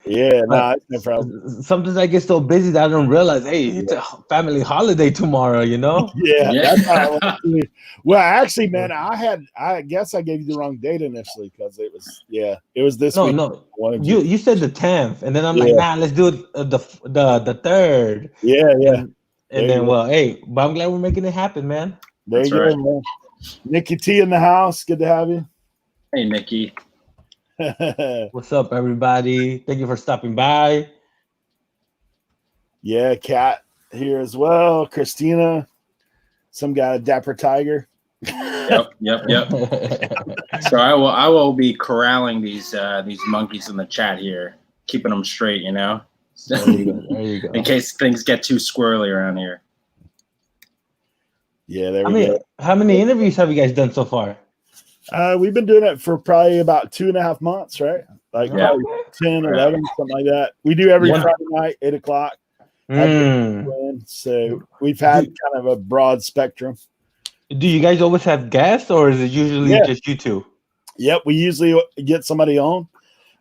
Yeah, no, But it's no problem. sometimes I get so busy that I don't realize, hey, it's a family holiday tomorrow, you know? Yeah, Yeah. that's how I want to. Well, actually, man, I guess I gave you the wrong date initially because it was this No, week. no. I wanted You said the 10th, and then I'm like, Yeah, nah, let's do it the 3rd. yeah. And There you then, go. well, hey, but I'm glad we're making it happen, man. There That's you right. go, man. Nikki T in the house. Good to have you. Hey, Nikki. What's up, everybody? Thank you for stopping by. Yeah, Kat here as well. Christina, some guy, Dapper Tiger. Yep. So I will be corralling these monkeys in the chat here, keeping them straight, you know. There you go. In case things get too squirrely around here. Yeah, there we go. How many interviews have you guys done so far? We've been doing it for probably about 2.5 months, right? Like probably 10, 11, something like that. We do every Friday night, 8 o'clock. So we've had kind of a broad spectrum. Do you guys always have guests, or is it usually just you two? Yep, we usually get somebody on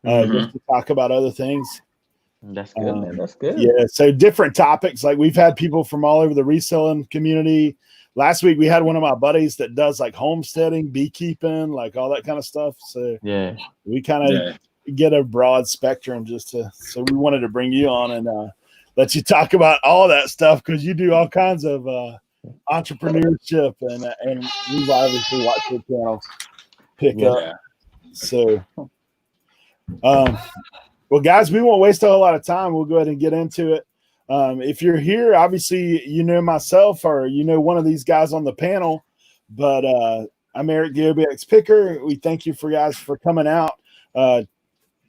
just to talk about other things. That's good, man. That's good. Yeah, so different topics. Like we've had people from all over the reselling community. Last week we had one of my buddies that does like homesteading, beekeeping, like all that kind of stuff. So yeah, we kind of get a broad spectrum so we wanted to bring you on and let you talk about all that stuff because you do all kinds of entrepreneurship and we've obviously watched your channel pick up. So well, guys, we won't waste a whole lot of time. We'll go ahead and get into it. If you're here, obviously, you know myself or you know one of these guys on the panel, but I'm Eric the OBX Picker. We thank you guys for coming out.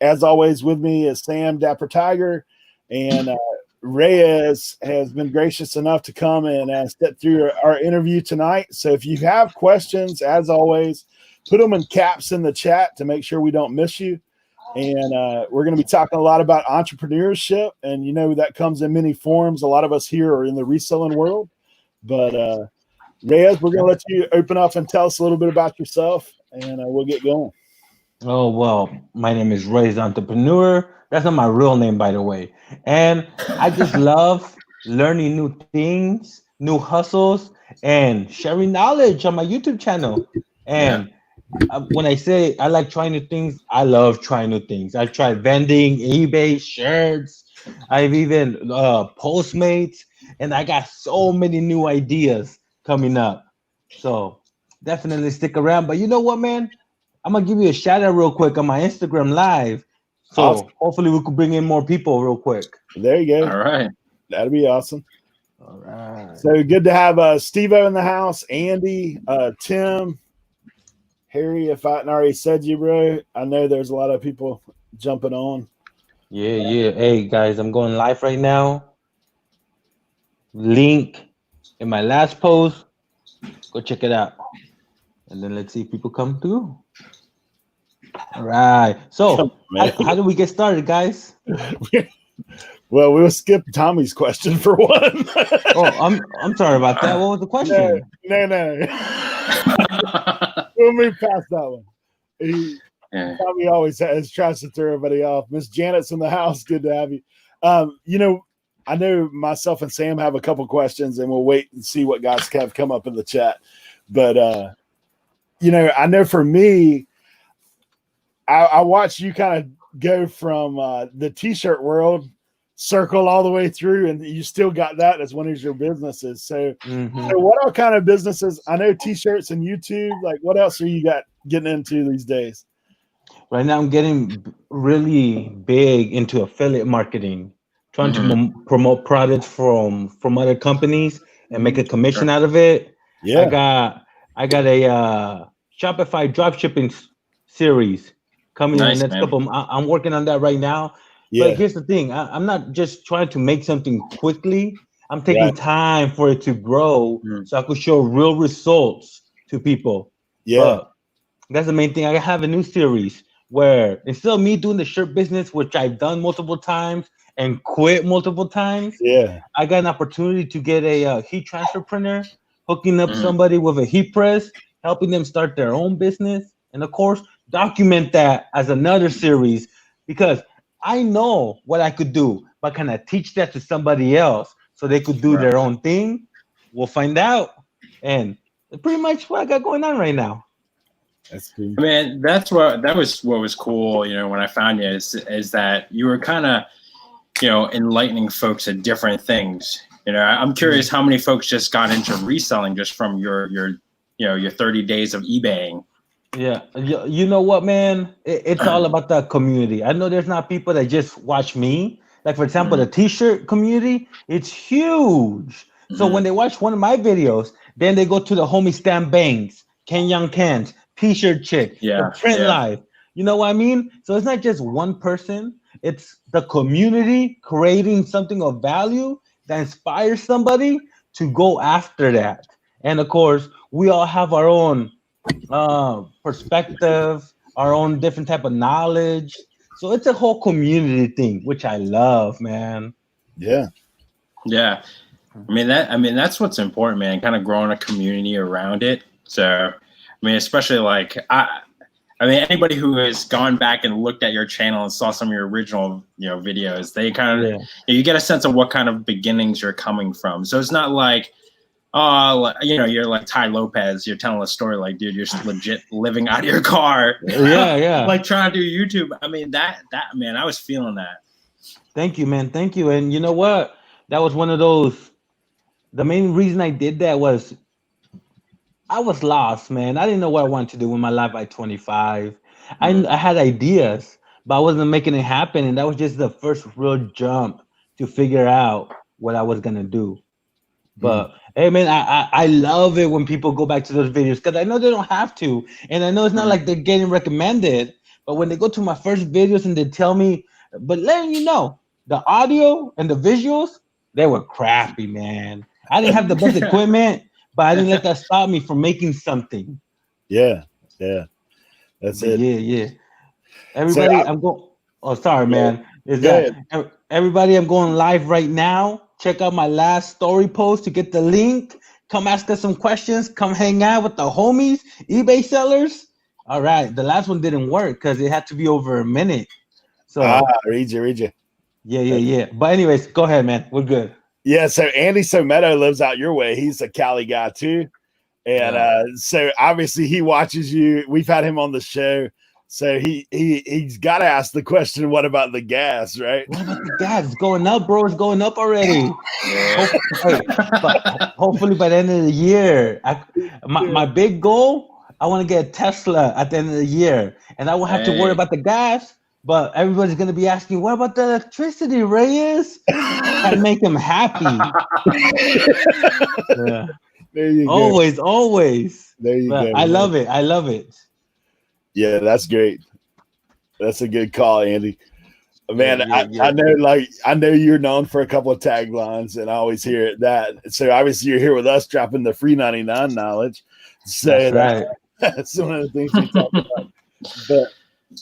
As always, with me is Sam Dapper Tiger, and Reyes has been gracious enough to come and step through our interview tonight. So if you have questions, as always, put them in caps in the chat to make sure we don't miss you. And we're going to be talking a lot about entrepreneurship. And, you know, that comes in many forms. A lot of us here are in the reselling world. But, Reyes, we're going to let you open up and tell us a little bit about yourself, and we'll get going. Oh, well, my name is Reyes the Entrepreneur. That's not my real name, by the way. And I just love learning new things, new hustles, and sharing knowledge on my YouTube channel. And when I say I like trying new things, I love trying new things. I tried vending, eBay, shirts. I've even Postmates, and I got so many new ideas coming up. So definitely stick around. But you know what, man? I'm gonna give you a shout out real quick on my Instagram live. So hopefully we could bring in more people real quick. There you go. All right. That'd be awesome. All right. So good to have Steve-O in the house, Andy, Tim, Harry, if I hadn't already said you, bro. I know there's a lot of people jumping on. Yeah. Hey, guys, I'm going live right now. Link in my last post. Go check it out. And then let's see if people come through. All right. So how do we get started, guys? Well, we'll skip Tommy's question for one. I'm sorry about that. What was the question? No. We'll move past that one. Tommy always tries to throw everybody off. Miss Janet's in the house. Good to have you. You know, I know myself and Sam have a couple questions, and we'll wait and see what guys have come up in the chat. But you know, I know for me, I watched you kind of go from the t-shirt world, circle all the way through, and you still got that as one of your businesses. So, so what all kind of businesses? I know t-shirts and YouTube. Like, what else are you getting into these days? Right now, I'm getting really big into affiliate marketing, trying to promote products from other companies and make a commission out of it. Yeah, I got a Shopify dropshipping series coming in the next couple. I'm working on that right now. Yeah. But here's the thing: I'm not just trying to make something quickly. I'm taking time for it to grow, so I could show real results to people. Yeah, but that's the main thing. I have a new series where instead of me doing the shirt business, which I've done multiple times and quit multiple times, I got an opportunity to get a heat transfer printer, hooking up somebody with a heat press, helping them start their own business, and of course, document that as another series because I know what I could do, but can I teach that to somebody else so they could do their own thing? We'll find out. And pretty much what I got going on right now. That's cool. I mean, that was what was cool, when I found you is that you were kind of, enlightening folks at different things. I'm curious how many folks just got into reselling just from your 30 days of eBaying. Yeah. You know what, man? It's all about the community. I know there's not people that just watch me. Like, for example, the t-shirt community, it's huge. So when they watch one of my videos, then they go to the homie Stan Banks, Ken Young Kens, T-shirt chick, the print life. You know what I mean? So it's not just one person. It's the community creating something of value that inspires somebody to go after that. And of course, we all have our own perspective, our own different type of knowledge. So it's a whole community thing, which I love, man. Yeah. Yeah. I mean, that's what's important, man, kind of growing a community around it. So, especially like, anybody who has gone back and looked at your channel and saw some of your original, videos, they kind of, you get a sense of what kind of beginnings you're coming from. So it's not like, you're like Ty Lopez, you're telling a story like, dude, you're legit living out of your car. Yeah. Like trying to do YouTube. I mean, that, man, I was feeling that. Thank you, man. Thank you. And you know what? That was one of those, the main reason I did that was I was lost, man. I didn't know what I wanted to do with my life by 25. I had ideas, but I wasn't making it happen. And that was just the first real jump to figure out what I was going to do. But hey, man, I love it when people go back to those videos because I know they don't have to. And I know it's not like they're getting recommended. But when they go to my first videos and they tell me, but letting you know, the audio and the visuals, they were crappy, man. I didn't have the best equipment, but I didn't let that stop me from making something. Yeah. That's it. Yeah. Everybody, I'm going. Oh, sorry, man. Everybody, I'm going live right now. Check out my last story post to get the link. Come ask us some questions. Come hang out with the homies, eBay sellers. All right. The last one didn't work because it had to be over a minute. So read you. Yeah. But anyways, go ahead, man. We're good. Yeah, so Andy Sometto lives out your way. He's a Cali guy too. And so obviously he watches you. We've had him on the show. So he's got to ask the question, what about the gas, right? What about the gas? It's going up, bro. It's going up already. Hopefully by the end of the year. My big goal, I want to get a Tesla at the end of the year. And I won't have to worry about the gas. But everybody's going to be asking, what about the electricity, Reyes? And make them happy. Yeah. There you go. Always. There you go. I love it. Yeah, that's great. That's a good call, Andy. Man, I know you're known for a couple of taglines, and I always hear that. So obviously you're here with us dropping the free 99 knowledge. So that's one of the things we talk about. But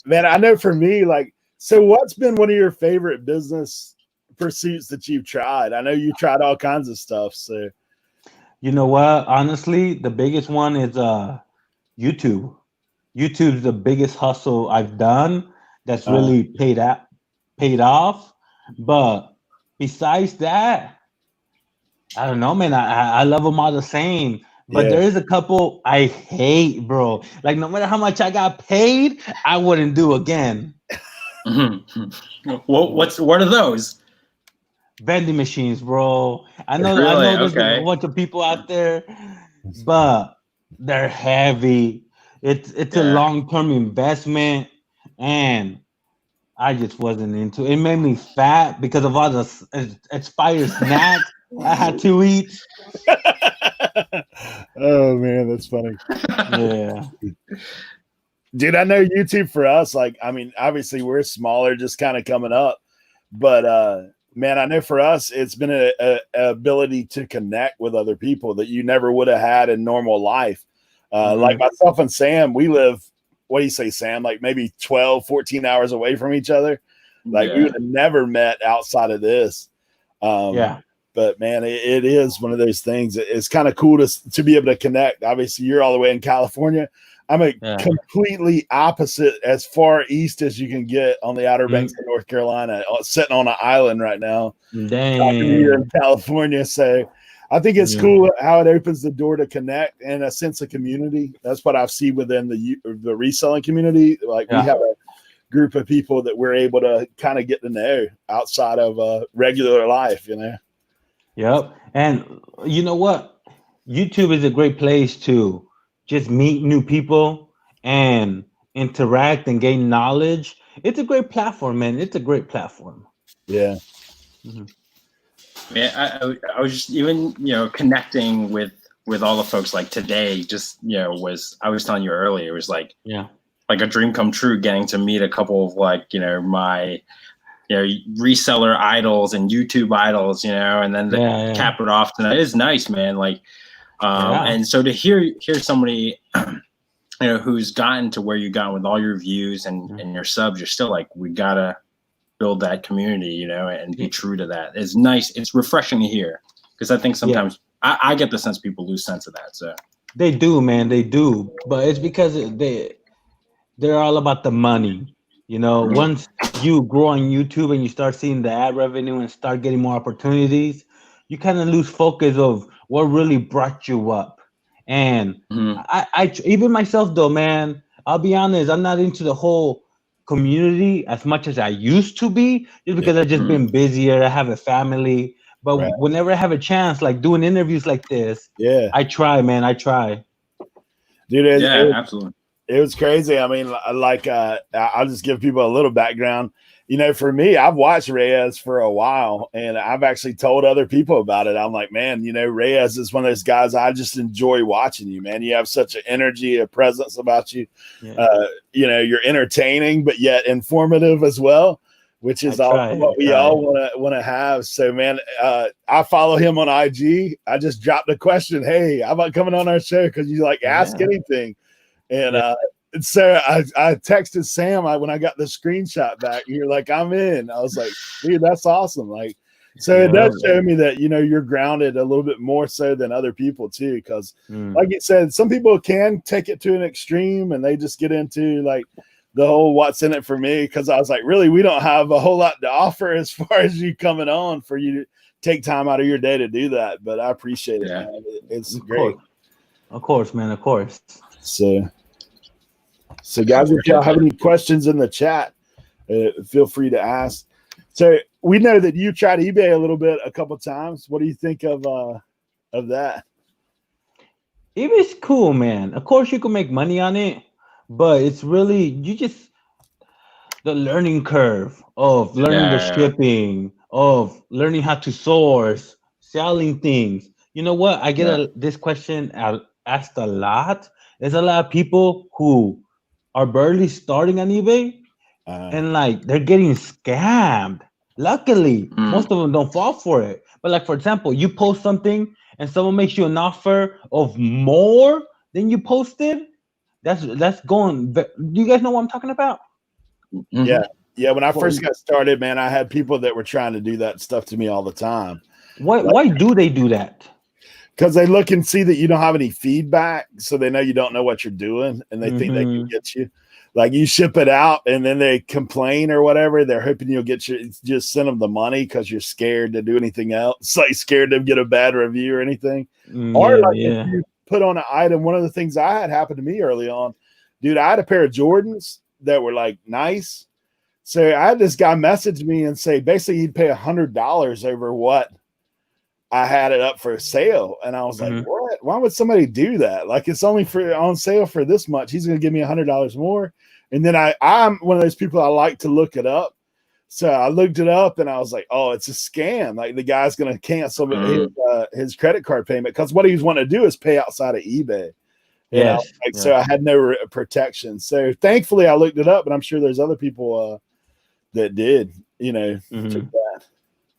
man, I know for me, so what's been one of your favorite business pursuits that you've tried? I know you tried all kinds of stuff. So, you know what? Honestly, the biggest one is YouTube. YouTube's the biggest hustle I've done that's really paid off. But besides that, I don't know, man. I love them all the same. But there is a couple I hate, bro. Like, no matter how much I got paid, I wouldn't do again. What are those? Vending machines, bro. I know there's a bunch of people out there, but they're heavy. It's a long-term investment, and I just wasn't into it. It made me fat because of all the expired snacks I had to eat. Oh man, that's funny. Yeah. Dude, I know YouTube for us, obviously we're smaller, just kind of coming up, but man, I know for us, it's been a ability to connect with other people that you never would have had in normal life. Like myself and Sam, we live, what do you say, Sam? Like maybe 12, 14 hours away from each other. We would have never met outside of this. But man, it is one of those things. It's kind of cool to be able to connect. Obviously, you're all the way in California. I'm a Yeah. completely opposite, as far east as you can get on the Outer Banks of North Carolina, sitting on an island right now. Talking to you in California. So I think it's cool how it opens the door to connect and a sense of community. That's what I've seen within the reselling community. Like we have a group of people that we're able to kind of get to know outside of regular life, you know? Yep. And you know what? YouTube is a great place to just meet new people and interact and gain knowledge. It's a great platform, man. It's a great platform. Yeah. Yeah, I was just even connecting with all the folks like today. Just I was telling you earlier, it was like a dream come true getting to meet a couple of like my reseller idols and YouTube idols, and then cap it off tonight. It's nice, man. Like, and so to hear somebody who's gotten to where you got with all your views and your subs, you're still like, we gotta build that community, and be true to that. It's nice. It's refreshing to hear, because I think sometimes I get the sense people lose sense of that. So they do, man. They do, but it's because they're all about the money. Once you grow on YouTube and you start seeing the ad revenue and start getting more opportunities, you kind of lose focus of what really brought you up. And I even myself though, man, I'll be honest, I'm not into the whole community as much as I used to be, just because I've just been busier. I have a family, but whenever I have a chance, like doing interviews like this, I try, man. I try. Dude, absolutely. It was crazy. I mean, like, I'll just give people a little background. For me, I've watched Reyes for a while, and I've actually told other people about it. I'm like, man, Reyes is one of those guys I just enjoy watching you, man. You have such an energy, a presence about you. You're entertaining, but yet informative as well, which is what we all want to have. So, man, I follow him on IG. I just dropped a question. Hey, how about coming on our show? Because you ask anything. And so I texted Sam when I got the screenshot back. You're like, I'm in. I was like, dude, that's awesome. Like, so it does show me that you're grounded a little bit more so than other people too. Because like you said, some people can take it to an extreme and they just get into like the whole what's in it for me. Because I was like, really, we don't have a whole lot to offer as far as you coming on for you to take time out of your day to do that. But I appreciate it. Man. It's great. Of course, man. Of course. So guys, if y'all have any questions in the chat, feel free to ask. So we know that you tried eBay a little bit a couple times. What do you think of that? eBay's cool, man. Of course, you can make money on it, but it's really the learning curve of learning the shipping, of learning how to source, selling things. You know what? I get this question asked a lot. There's a lot of people who are barely starting on eBay and like they're getting scammed. Luckily, most of them don't fall for it. But like, for example, you post something and someone makes you an offer of more than you posted. That's going. Do you guys know what I'm talking about? Yeah. When I first got started, man, I had people that were trying to do that stuff to me all the time. Why do they do that? Because they look and see that you don't have any feedback, so they know you don't know what you're doing, and they think they can get you. Like you ship it out, and then they complain or whatever. They're hoping you'll get just send them the money because you're scared to do anything else. Like scared to get a bad review or anything. Or like if you put on an item. One of the things I had happened to me early on, dude, I had a pair of Jordans that were like nice. So I had this guy message me and say basically he'd pay $100 over what I had it up for sale. And I was like, what? Why would somebody do that? Like it's only on sale for this much. He's going to give me $100 more. And then I'm one of those people, I like to look it up. So I looked it up and I was like, oh, it's a scam. Like the guy's going to cancel his credit card payment because what he's wanting to do is pay outside of eBay. So I had no protection. So thankfully I looked it up, but I'm sure there's other people that did, took that.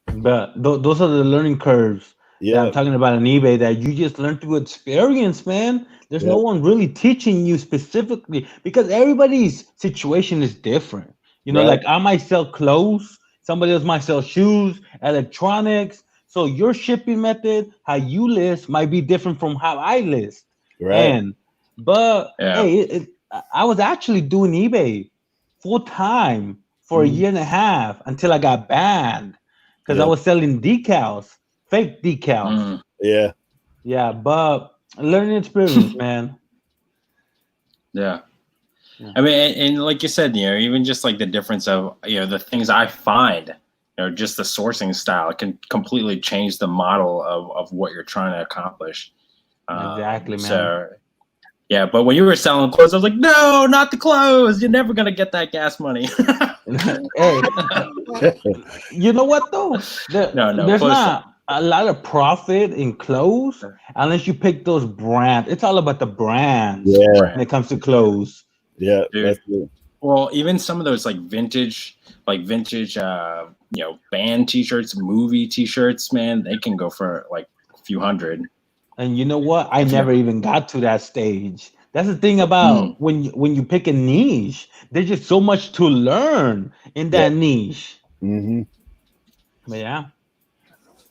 But those are the learning curves that I'm talking about on eBay that you just learn through experience, man. There's no one really teaching you specifically because everybody's situation is different. Like I might sell clothes, somebody else might sell shoes, electronics. So your shipping method, how you list might be different from how I list. And But Yeah. hey, I was actually doing eBay full time for a year and a half until I got banned because I Yeah. was selling decals, fake decals. Mm. Yeah. Yeah, but learning experience, man. Yeah. Yeah. I mean, and like you said, even just like the difference of, the things I find, just the sourcing style can completely change the model of what you're trying to accomplish. Exactly, man. So, yeah, but when you were selling clothes, I was like, no, not the clothes. You're never going to get that gas money. Hey, you know what though? No, There's clothes. not a lot of profit in clothes unless you pick those brands. It's all about the brands Yeah. when it comes to clothes. Yeah. Dude. That's it. Well, even some of those like vintage, band T-shirts, movie T-shirts, man, they can go for like a few hundred. And you know what? I never even got to that stage. That's the thing about when you pick a niche. There's just so much to learn in that niche. Mm-hmm. But yeah.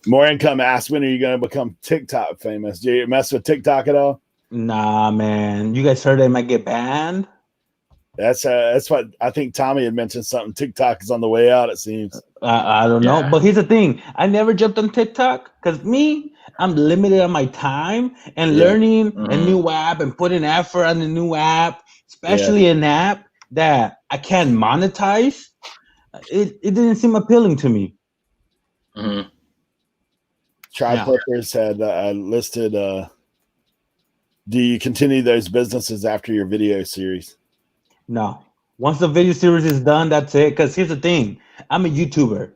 More Income asks, when are you going to become TikTok famous? Do you mess with TikTok at all? Nah, man. You guys heard they might get banned? That's what I think Tommy had mentioned something. TikTok is on the way out, it seems. I don't know. But here's the thing. I never jumped on TikTok because I'm limited on my time and learning a new app and putting effort on the new app, especially an app that I can't monetize. It didn't seem appealing to me. Mm-hmm. Tri-Flippers had listed, do you continue those businesses after your video series? No. Once the video series is done, that's it. Because here's the thing. I'm a YouTuber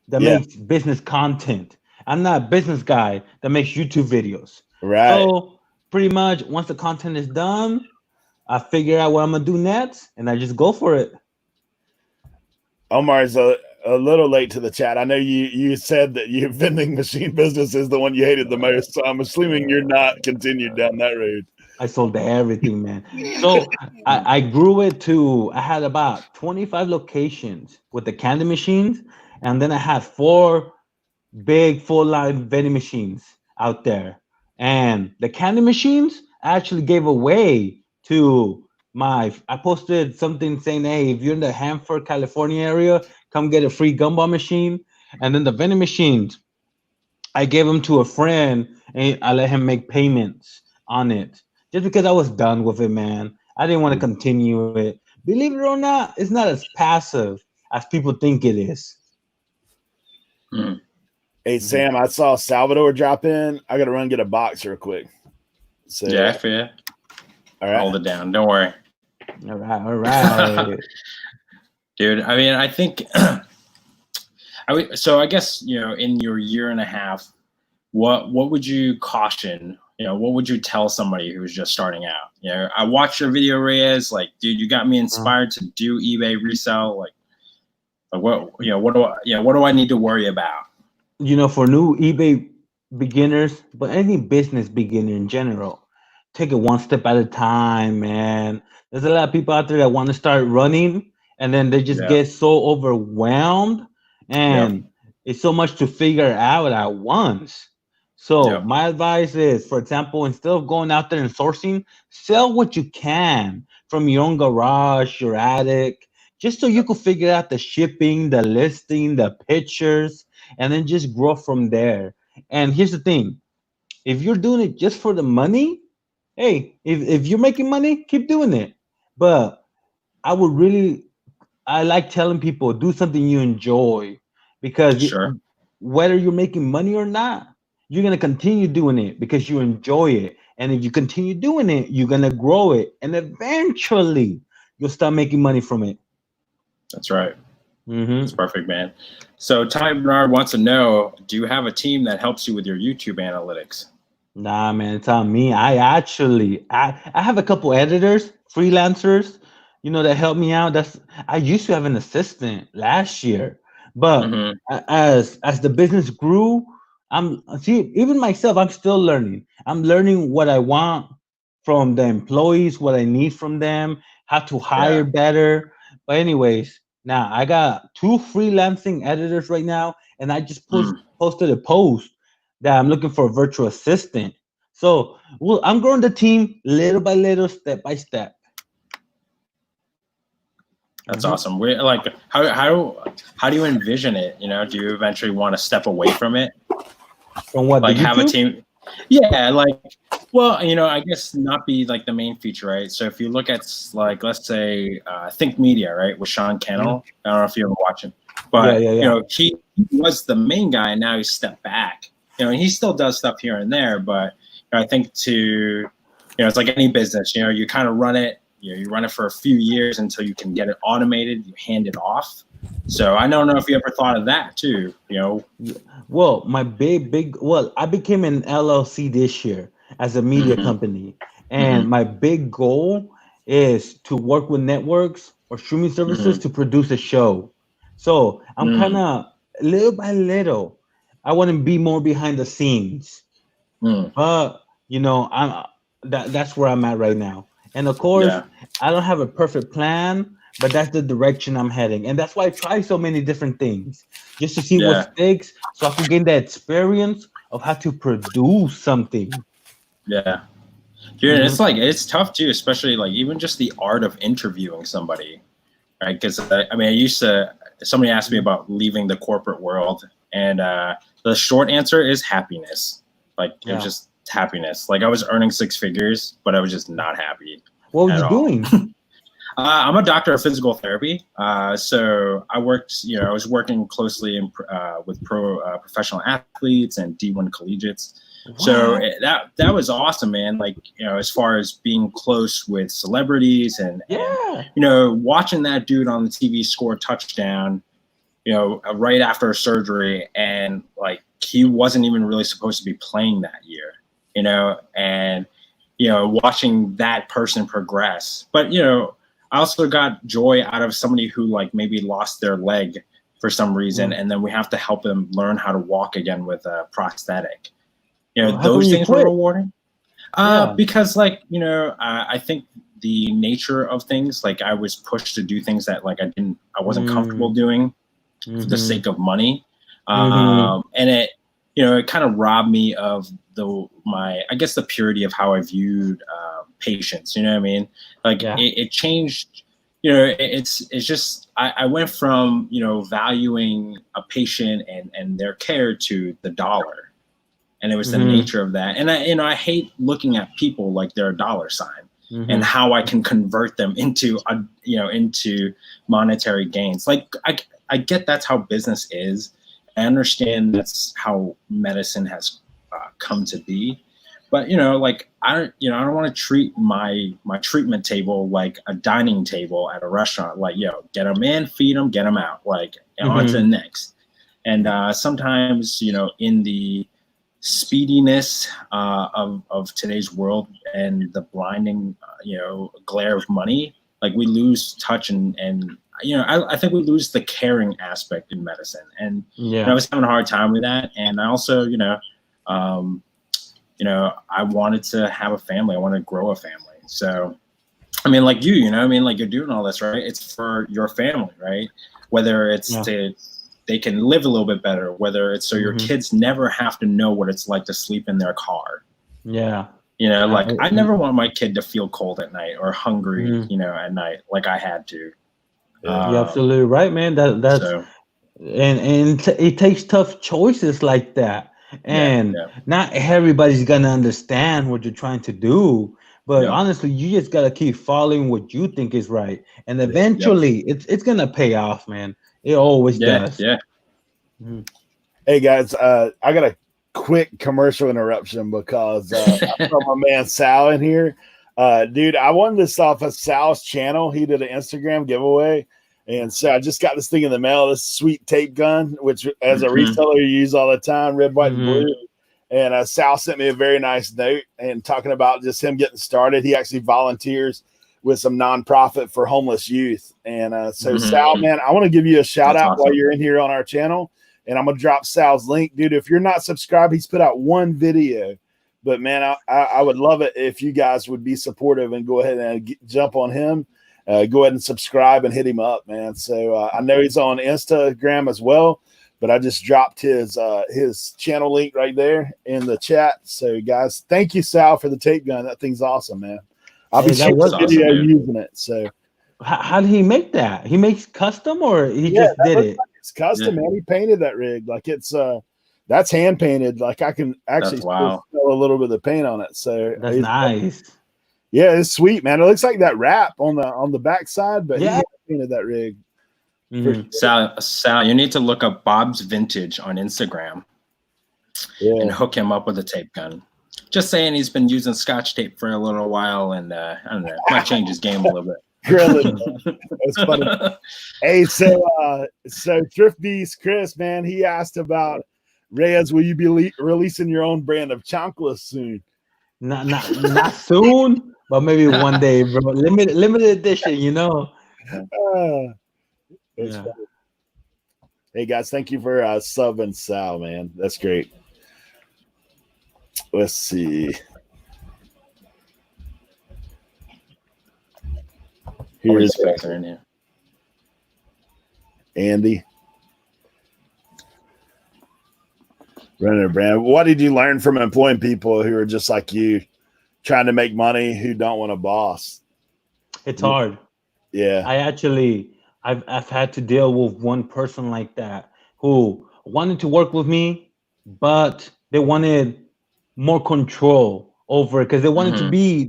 that makes business content. I'm not a business guy that makes YouTube videos. Right. So pretty much once the content is done, I figure out what I'm going to do next, and I just go for it. Omar's a little late to the chat. I know you said that your vending machine business is the one you hated the most, so I'm assuming you're not continued down that road. I sold everything, man. So I grew it to, I had about 25 locations with the candy machines, and then I had 4 big full-line vending machines out there. And the candy machines I actually gave away to I posted something saying, hey, if you're in the Hanford, California area, come get a free gumball machine. And then the vending machines, I gave them to a friend and I let him make payments on it just because I was done with it, man. I didn't want to continue it. Believe it or not, it's not as passive as people think it is. Hey, Sam, I saw Salvador drop in. I got to run and get a box real quick. So, yeah, for you. All right. Hold it down. Don't worry. All right. Dude, I mean, I think so I guess, in your year and a half, what would you caution, what would you tell somebody who's just starting out? I watched your video, Reyes, like, dude, you got me inspired to do eBay resell. Like what do I need to worry about? For new eBay beginners, but any business beginner in general, take it one step at a time, man. There's a lot of people out there that want to start running and then they just get so overwhelmed and it's so much to figure out at once. So my advice is, for example, instead of going out there and sourcing, sell what you can from your own garage, your attic, just so you can figure out the shipping, the listing, the pictures, and then just grow from there. And here's the thing. If you're doing it just for the money, hey, if you're making money, keep doing it. But I like telling people, do something you enjoy, because whether you're making money or not, you're going to continue doing it because you enjoy it. And if you continue doing it, you're going to grow it. And eventually you'll start making money from it. That's right. That's perfect, man. So Ty Bernard wants to know, do you have a team that helps you with your YouTube analytics? Nah, man, it's on me. I have a couple editors, freelancers, that help me out. I used to have an assistant last year, but as the business grew, even myself, I'm still learning. I'm learning what I want from the employees, what I need from them, how to hire better. But anyways, now I got 2 freelancing editors right now, and I just posted a post that I'm looking for a virtual assistant. So well, I'm growing the team little by little, step by step. That's awesome. We're like, how do you envision it? You know, do you eventually want to step away from it? From what, Like the have a YouTube? team? Yeah, like, well, you know, I guess not be like the main feature, right? So if you look at like, let's say, Think Media, right, with Sean Cannell. I don't know if you ever watch him, but Yeah. you know, he was the main guy, and now he's stepped back. You know, and he still does stuff here and there, but you know, I think it's like any business. You know, you kind of run it. You know, you run it for a few years until you can get it automated. You hand it off. So I don't know if you ever thought of that too. You know. Well, my well, I became an LLC this year as a media company, and my big goal is to work with networks or streaming services to produce a show. So I'm kind of little by little, I want to be more behind the scenes. But you know, that's where I'm at right now. And of course, Yeah. I don't have a perfect plan, but that's the direction I'm heading. And that's why I try so many different things just to see what sticks, so I can gain that experience of how to produce something. Yeah. Dude, it's like, it's tough too, especially like even just the art of interviewing somebody, right? Because I mean, somebody asked me about leaving the corporate world, and the short answer is happiness. Like, it was just happiness. Like, I was earning six figures, but I was just not happy. What were you doing? I'm a doctor of physical therapy. So I worked, you know, I was working closely with professional athletes and D1 collegiates. What? So that was awesome, man. Like, you know, as far as being close with celebrities and you know, watching that dude on the TV score a touchdown, you know, right after surgery, and like, he wasn't even really supposed to be playing that year, you know, and, you know, watching that person progress. But, you know, I also got joy out of somebody who like maybe lost their leg for some reason, and then we have to help them learn how to walk again with a prosthetic. You know, those things were rewarding. Because like, you know, I think the nature of things, like I was pushed to do things that like I wasn't comfortable doing for the sake of money. And it, you know, it kind of robbed me of I guess the purity of how I viewed patients. You know what I mean? Like it changed. You know, it's just I went from, you know, valuing a patient and their care to the dollar. And it was the nature of that. And I hate looking at people like they're a dollar sign and how I can convert them into into monetary gains. Like I get that's how business is. I understand that's how medicine has come to be. But, you know, like I don't want to treat my treatment table like a dining table at a restaurant. Like, get them in, feed them, get them out. Like, on to the next. And sometimes, you know, in the speediness of today's world and the blinding glare of money, like we lose touch and you know, I think we lose the caring aspect in medicine. And I was having a hard time with that. And I also I wanted to have a family. I wanted to grow a family. So I mean, like you know, I mean, like you're doing all this, right? It's for your family, right? Whether it's they can live a little bit better, whether it's so your kids never have to know what it's like to sleep in their car. Yeah. You know, like I never want my kid to feel cold at night or hungry, you know, at night, like I had to. You're absolutely right, man. That's and it takes tough choices like that. And not everybody's gonna understand what you're trying to do. But honestly, you just gotta keep following what you think is right. And eventually it's gonna pay off, man. It always does. Yeah. Hey guys, I got a quick commercial interruption because I saw my man Sal in here. Dude, I won this off of Sal's channel. He did an Instagram giveaway. And so I just got this thing in the mail, this sweet tape gun, which as a reseller you use all the time, red, white, and blue. And Sal sent me a very nice note and talking about just him getting started. He actually volunteers with some nonprofit for homeless youth. And so Sal, man, I want to give you a shout out while you're in here on our channel. And I'm going to drop Sal's link. Dude, if you're not subscribed, he's put out one video. But, man, I would love it if you guys would be supportive and go ahead and jump on him. Go ahead and subscribe and hit him up, man. So I know he's on Instagram as well. but I just dropped his channel link right there in the chat. So guys, thank you, Sal, for the tape gun. That thing's awesome, man. I'll be shooting a video using it. So how did he make that? He makes custom, or he just did it? Like it's custom, man. He painted that rig. Like it's that's hand painted. Like I can actually smell a little bit of paint on it. So that's nice. Yeah, it's sweet, man. It looks like that wrap on the back side, but he painted that rig. Mm-hmm. Sal, you need to look up Bob's Vintage on Instagram and hook him up with a tape gun. Just saying, he's been using Scotch tape for a little while, and I don't know, might change his game a little bit. Really, that's funny. Hey, so Thrift Beast Chris, man, he asked about Reyes. Will you be releasing your own brand of chanclas soon? Not soon, but maybe one day, bro. Limited edition, you know. Yeah. Hey guys, thank you for subbing Sal, man. That's great. Let's see. Here's Andy. Running a brand. What did you learn from employing people who are just like you, trying to make money, who don't want a boss? It's hard. Yeah. I've had to deal with one person like that who wanted to work with me, but they wanted more control over it because they wanted to be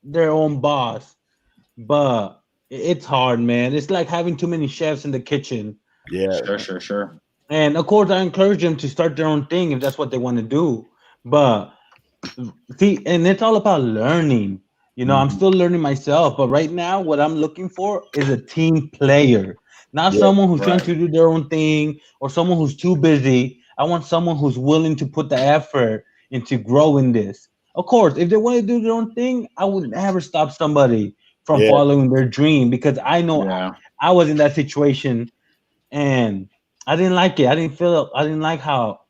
their own boss. But it's hard, man. It's like having too many chefs in the kitchen. Yeah. Sure. And of course, I encourage them to start their own thing if that's what they want to do. But see, and it's all about learning. You know, I'm still learning myself, but right now what I'm looking for is a team player, not someone who's trying to do their own thing or someone who's too busy. I want someone who's willing to put the effort into growing this. Of course, if they want to do their own thing, I would never stop somebody from following their dream because I know I was in that situation and I didn't like it. I didn't like how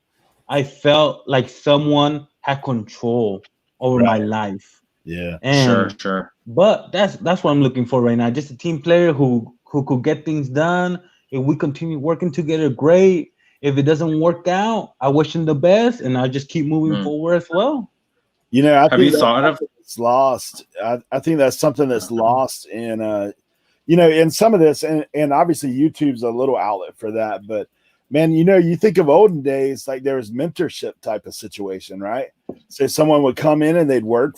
I felt like someone had control over my life. Yeah. And, sure. But that's what I'm looking for right now. Just a team player who could get things done. If we continue working together, great. If it doesn't work out, I wish him the best, and I'll just keep moving forward as well. You know, have you thought of it's lost? I think that's something that's lost in in some of this, and obviously YouTube's a little outlet for that, but man, you think of olden days, like there was mentorship type of situation, right? So someone would come in and they'd work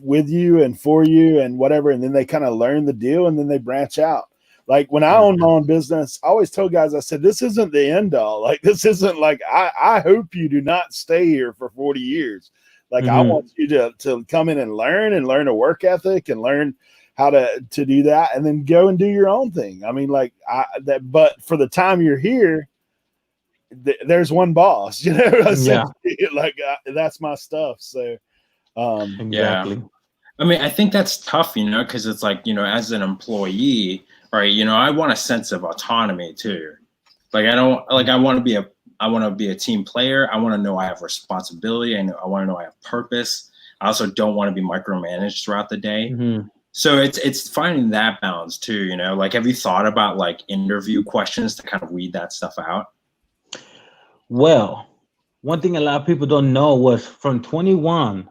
with you and for you and whatever, and then they kind of learn the deal and then they branch out. Like when I owned my own business, I always told guys, I said, this isn't the end all. Like this isn't like I hope you do not stay here for 40 years. Like I want you to come in and learn a work ethic and learn how to do that and then go and do your own thing. I mean, like but for the time you're here, there's one boss, like that's my stuff. So exactly. I mean, I think that's tough, because it's like, as an employee, right, I want a sense of autonomy too. Like I want to be a team player. I want to know I have responsibility. I want to know I have purpose. I also don't want to be micromanaged throughout the day. So it's finding that balance too, like, have you thought about like interview questions to kind of weed that stuff out? Well, one thing a lot of people don't know was from 21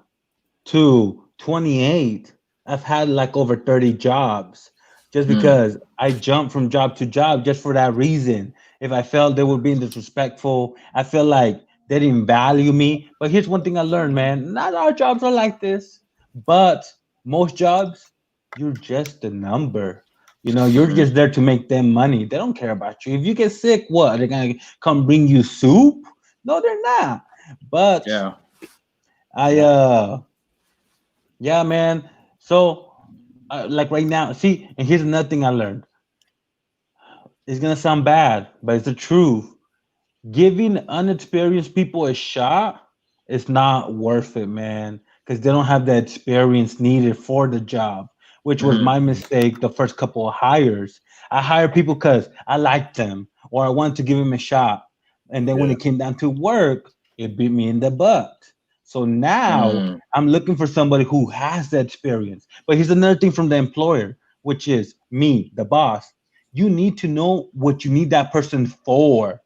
to 28, I've had like over 30 jobs just because I jumped from job to job just for that reason. If I felt they were being disrespectful, I feel like they didn't value me. But here's one thing I learned, man. Not all jobs are like this, but most jobs, you're just a number. You're just there to make them money. They don't care about you. If you get sick, what? They're going to come bring you soup? No, they're not. But man. So like right now, see, and here's another thing I learned. It's going to sound bad, but it's the truth. Giving inexperienced people a shot is not worth it, man, because they don't have the experience needed for the job, which was my mistake the first couple of hires. I hired people because I liked them or I wanted to give them a shot. And then when it came down to work, it beat me in the butt. So now I'm looking for somebody who has the experience. But here's another thing from the employer, which is me, the boss. You need to know what you need that person for.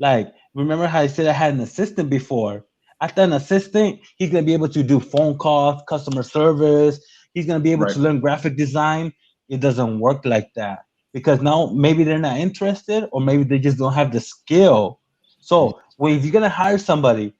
Like, remember how I said I had an assistant before? After an assistant, he's gonna be able to do phone calls, customer service. He's gonna be able Right. to learn graphic design. It doesn't work like that because now maybe they're not interested, or maybe they just don't have the skill. So when if you're gonna hire somebody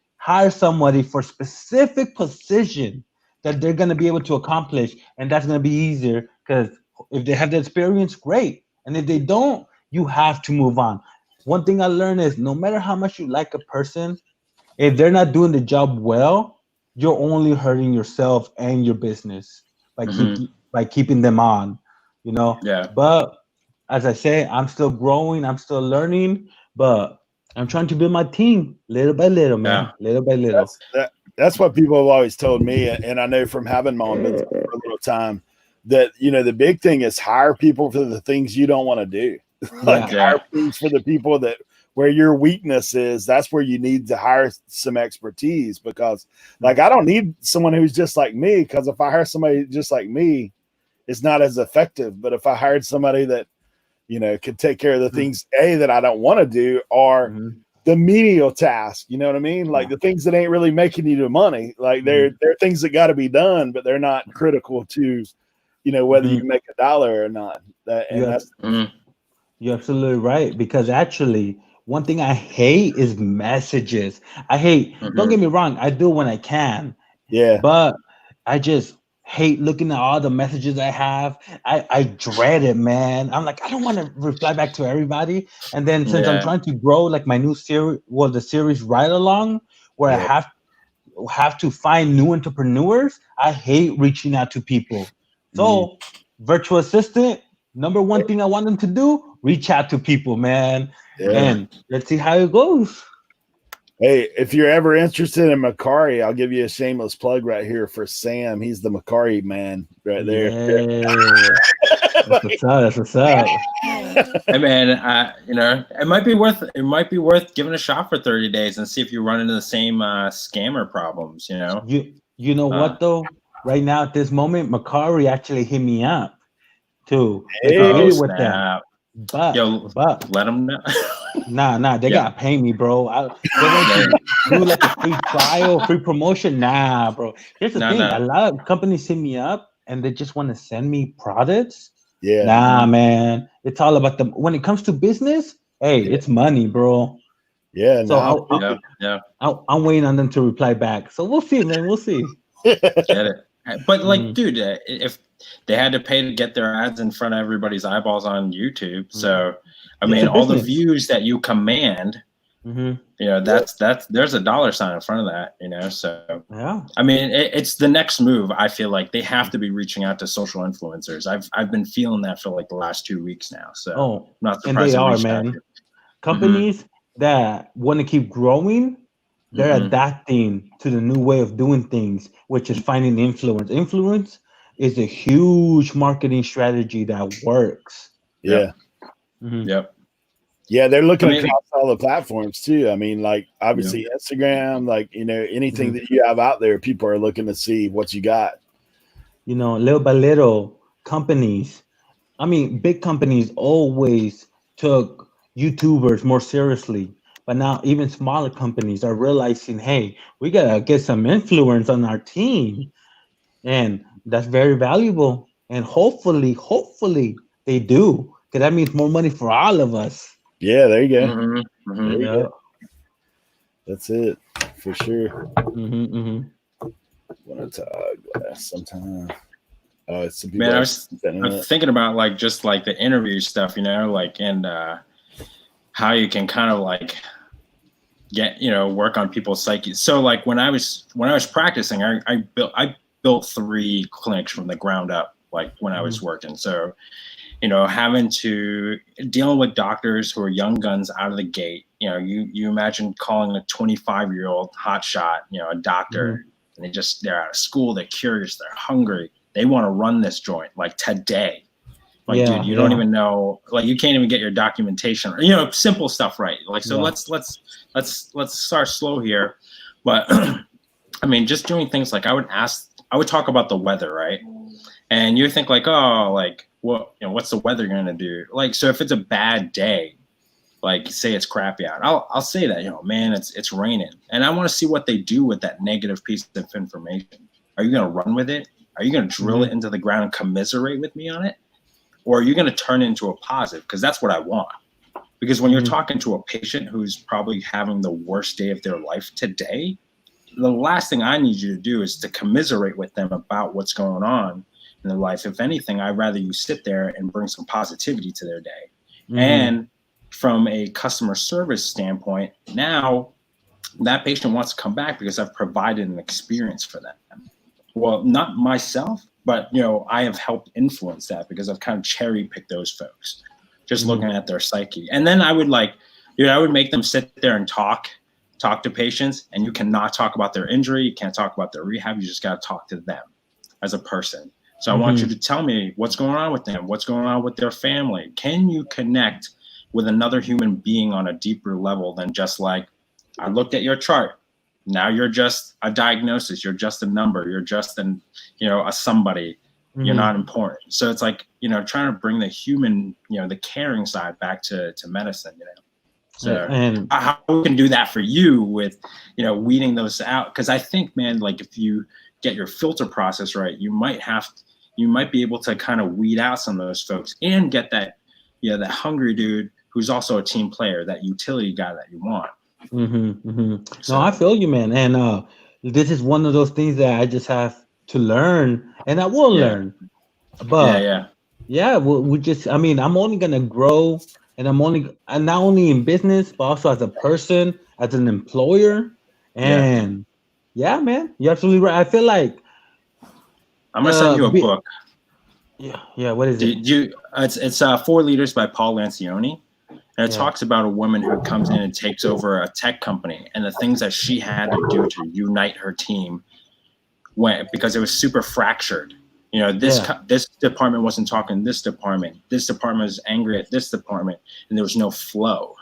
for specific position that they're gonna be able to accomplish, and that's gonna be easier because if they have the experience, great. And if they don't, you have to move on. One thing I learned is no matter how much you like a person, if they're not doing the job well, you're only hurting yourself and your business by keeping them on, you know. Yeah. But as I say, I'm still growing, I'm still learning, but I'm trying to build my team little by little, man, little by little. That's what people have always told me, and I know from having my own business for a little time that the big thing is hire people for the things you don't want to do. Like hire things for the people that where your weakness is. That's where you need to hire some expertise, because like I don't need someone who's just like me, because if I hire somebody just like me, it's not as effective. But if I hired somebody that could take care of the things that I don't want to do, or the menial task, you know what I mean? Like the things that ain't really making you the money. Like they're things that got to be done, but they're not critical to whether you make $1 or not. You're absolutely right, because actually one thing I hate is messages. I hate, don't get me wrong, I do when I can. Yeah. But I just hate looking at all the messages I have. I dread it, man. I'm like, I don't want to reply back to everybody. And then since I'm trying to grow like my new series, the series Ride Along, where I have to find new entrepreneurs, I hate reaching out to people. So virtual assistant, number one thing I want them to do, reach out to people, man. And let's see how it goes. Hey, if you're ever interested in Macari, I'll give you a shameless plug right here for Sam. He's the Macari man right there. Yeah. That's what's up. Hey man, it might be worth giving a shot for 30 days and see if you run into the same scammer problems. You know what though? Right now at this moment, Macari actually hit me up to deal with that. But let them know. Nah, they gotta pay me, bro. They're going to do like a free trial, free promotion. Nah, bro. Here's the thing: a lot of companies hit me up and they just want to send me products. Yeah. Nah, man. It's all about them. When it comes to business, hey, it's money, bro. Yeah. So I'm waiting on them to reply back. So we'll see, man. We'll see. Get it. But like, dude, if they had to pay to get their ads in front of everybody's eyeballs on YouTube, so I mean, all the views that you command, there's a dollar sign in front of that, so I mean, it's the next move. I feel like they have to be reaching out to social influencers. I've been feeling that for like the last 2 weeks now, so I'm not surprised. And they are, man. Companies that want to keep growing, they're adapting to the new way of doing things, which is finding influence. Influence is a huge marketing strategy that works. Yeah. Yeah, they're looking across all the platforms too. I mean, like obviously Instagram, like anything that you have out there, people are looking to see what you got. Little by little, big companies always took YouTubers more seriously. But now even smaller companies are realizing, hey, we gotta get some influence on our team. And that's very valuable. And hopefully they do. Because that means more money for all of us. Yeah, there you go. There you go. That's it for sure. Want to talk glass sometime. Oh, it's some people. Man, I was thinking about like just like the interview stuff, like and how you can kind of like get work on people's psyches. So like when I was practicing, I built 3 clinics from the ground up, like when I was working. So having to dealing with doctors who are young guns out of the gate. You imagine calling a 25-year-old hotshot, a doctor, and they're out of school, they're curious, they're hungry, they want to run this joint like today. Like, dude, you don't even know, like, you can't even get your documentation, or, simple stuff right. Like, so let's start slow here. But I mean, just doing things like I would talk about the weather, right? And you think like, oh, like, well, what's the weather going to do? Like, so if it's a bad day, like say it's crappy out, I'll say that, man, it's raining, and I want to see what they do with that negative piece of information. Are you going to run with it? Are you going to drill it into the ground and commiserate with me on it? Or are you going to turn it into a positive? Because that's what I want. Because when you're talking to a patient who's probably having the worst day of their life today, the last thing I need you to do is to commiserate with them about what's going on in their life. If anything, I'd rather you sit there and bring some positivity to their day. And from a customer service standpoint, now that patient wants to come back because I've provided an experience for them. Well, not myself, but I have helped influence that because I've kind of cherry picked those folks, just looking at their psyche. And then I would I would make them sit there and talk to patients, and you cannot talk about their injury. You can't talk about their rehab. You just got to talk to them as a person. So I want you to tell me what's going on with them, what's going on with their family. Can you connect with another human being on a deeper level than just like, I looked at your chart. Now you're just a diagnosis. You're just a number. You're just a somebody. You're not important. So it's like, trying to bring the human, the caring side back to medicine, So and how we can do that for you with, weeding those out. Because I think, man, like if you get your filter process right, you might be able to kind of weed out some of those folks and get that, that hungry dude who's also a team player, that utility guy that you want. So, no, I feel you, man. And this is one of those things that I just have to learn, and I will learn. But we just, I'm only gonna grow, and I'm not only in business, but also as a person, as an employer. And man, you're absolutely right. I feel like I'm gonna send you a book. Yeah. What is it? It's 4 Leaders by Paul Lancioni. And it talks about a woman who comes in and takes over a tech company, and the things that she had to do to unite her team because it was super fractured. This department wasn't talking to this department. This department was angry at this department, and there was no flow.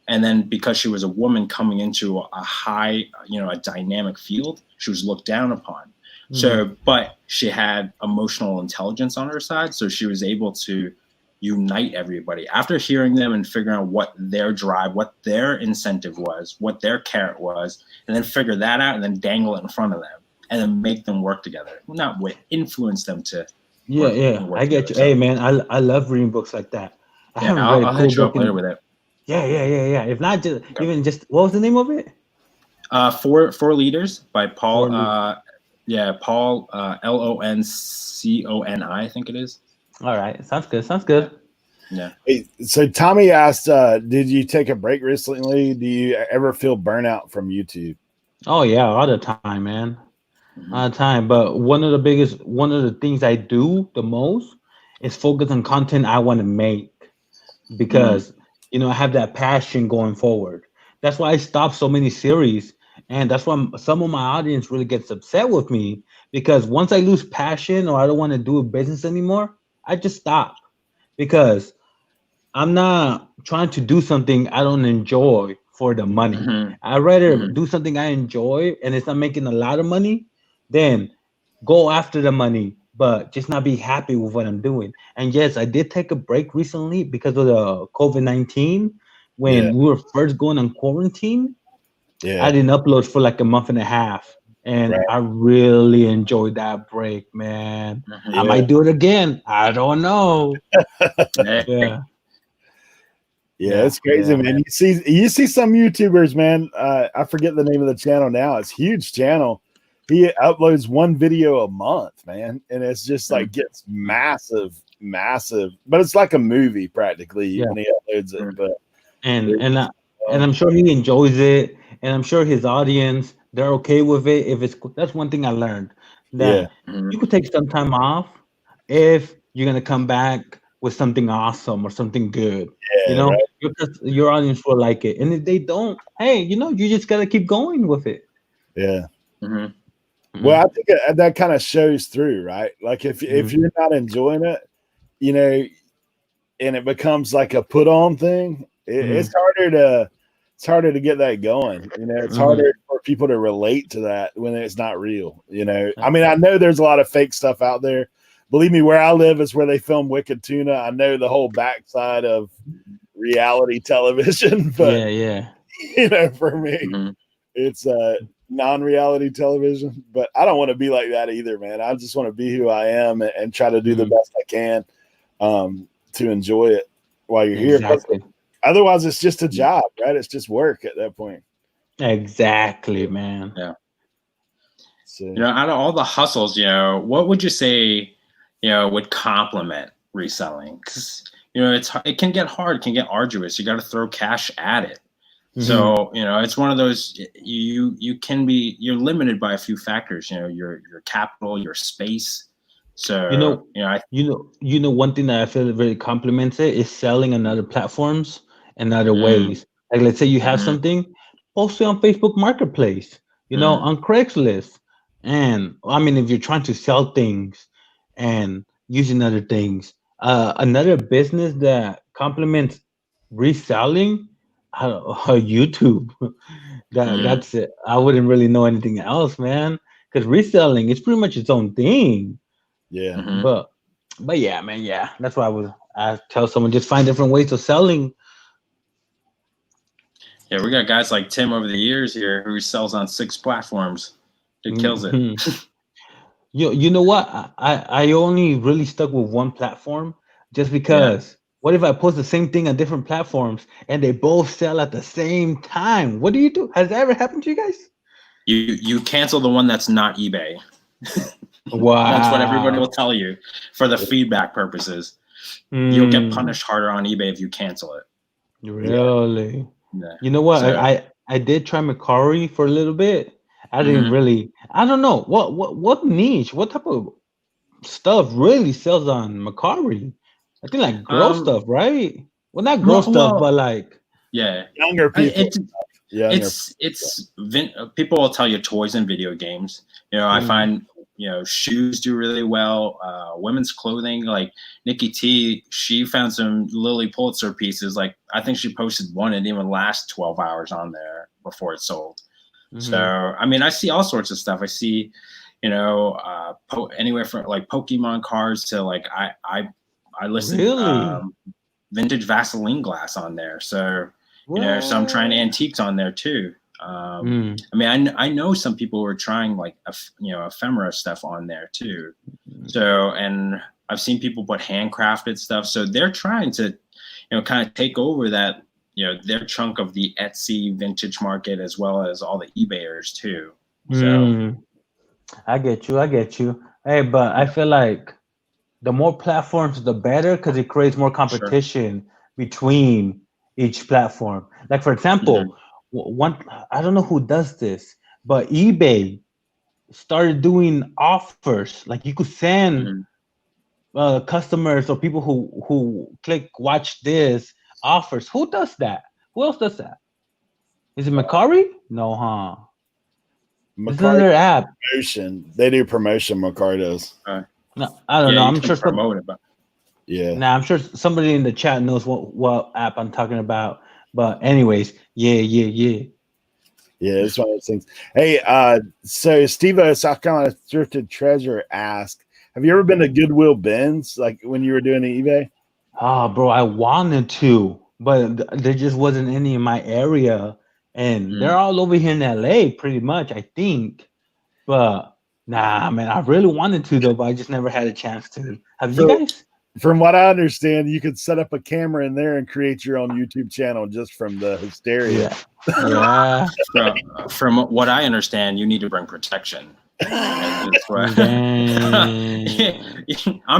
And then because she was a woman coming into a high, a dynamic field, she was looked down upon. So, but she had emotional intelligence on her side, so she was able to unite everybody after hearing them and figuring out what their drive, what their incentive was, what their carrot was, and then figure that out and then dangle it in front of them and then make them work together. Not influence them to. Work I get you. So, hey, man, I love reading books like that. I'll hit you up later with it. Yeah. If not, just what was the name of it? 4 Leaders by Paul. Paul Lonconi, I think it is. All right. Sounds good. Yeah. Hey, so Tommy asked, did you take a break recently? Do you ever feel burnout from YouTube? Oh yeah, all the time, man. All the time. But one of the things I do the most is focus on content I want to make, because I have that passion going forward. That's why I stopped so many series. And that's why some of my audience really gets upset with me, because once I lose passion or I don't want to do a business anymore, I just stop, because I'm not trying to do something I don't enjoy for the money. I'd rather do something I enjoy and it's not making a lot of money, then go after the money, but just not be happy with what I'm doing. And yes, I did take a break recently because of the COVID-19 when we were first going on quarantine. I didn't upload for like a month and a half, and I really enjoyed that break, man. I might do it again. I don't know. It's crazy, man. You see some YouTubers, man. I forget the name of the channel now. It's a huge channel. He uploads 1 video a month, man, and it's just like gets massive. But it's like a movie practically when he uploads it. But and I'm sure he enjoys it. And I'm sure his audience, they're okay with it. That's one thing I learned, that you could take some time off if you're gonna come back with something awesome or something good. Because your audience will like it. And if they don't, hey, you just gotta keep going with it. Well, I think that kind of shows through, right? Like if you're not enjoying it, and it becomes like a put on thing, it's harder to get that going. It's harder for people to relate to that when it's not real. I mean, I know there's a lot of fake stuff out there. Believe me, where I live is where they film Wicked Tuna. I know the whole backside of reality television, but yeah. For me, it's non-reality television. But I don't want to be like that either, man. I just want to be who I am and try to do the best I can to enjoy it while you're here. Otherwise, it's just a job, right? It's just work at that point. Exactly, man. Yeah. So, out of all the hustles, what would you say, would complement reselling? Because it can get hard, can get arduous. You got to throw cash at it. So it's one of those, you're limited by a few factors. Your capital, your space. So one thing that I feel really complements it is selling on other platforms and other ways. Like, let's say you have something, post it on Facebook Marketplace, on Craigslist. And I mean, if you're trying to sell things and using other things, another business that complements reselling, YouTube. That's it. I wouldn't really know anything else, man. Because reselling is pretty much its own thing. Yeah. But yeah, man, yeah. That's why I tell someone just find different ways of selling. Yeah, we got guys like Tim over the years here who sells on 6 platforms. It kills it. You know what? I only really stuck with one platform just because. What if I post the same thing on different platforms and they both sell at the same time? What do you do? Has that ever happened to you guys? You cancel the one that's not eBay. Wow. That's what everybody will tell you for the feedback purposes. You'll get punished harder on eBay if you cancel it. Really? Yeah. You know what? So, I did try Mercari for a little bit. I didn't really. I don't know what niche, what type of stuff really sells on Mercari. I think like gross stuff, right? Well, not gross stuff, but like younger people. People will tell you toys and video games. I find shoes do really well. Women's clothing, like Nikki T, she found some Lily Pulitzer pieces. Like I think she posted one and didn't even last 12 hours on there before it sold. So I mean, I see all sorts of stuff. I see, anywhere from like Pokemon cards to like I listed vintage Vaseline glass on there. So some trying antiques on there too. I mean, I know some people were trying like ephemera stuff on there too. So, and I've seen people put handcrafted stuff. So they're trying to, kind of take over that, their chunk of the Etsy vintage market as well as all the eBayers too. So I get you. Hey, but I feel like the more platforms, the better, because it creates more competition between each platform. Like for example, I don't know who does this, but eBay started doing offers. Like you could send customers or people who click watch this offers. Who does that? Who else does that? Is it Mercari? No, huh? It's another app. Promotion. They do promotion. Mercari does. No, I don't know. I'm sure I'm sure somebody in the chat knows what app I'm talking about. But anyways, yeah. Yeah, it's one of those things. Hey, so Steve-O, South Carolina Thrifted Treasure asked, have you ever been to Goodwill Bins, like when you were doing the eBay? Oh, bro, I wanted to, but there just wasn't any in my area. And they're all over here in LA, pretty much, I think. But nah, man, I really wanted to, though, but I just never had a chance to. Have you guys? From what I understand, you could set up a camera in there and create your own YouTube channel just from the hysteria. Yeah. From what I understand, you need to bring protection. I'm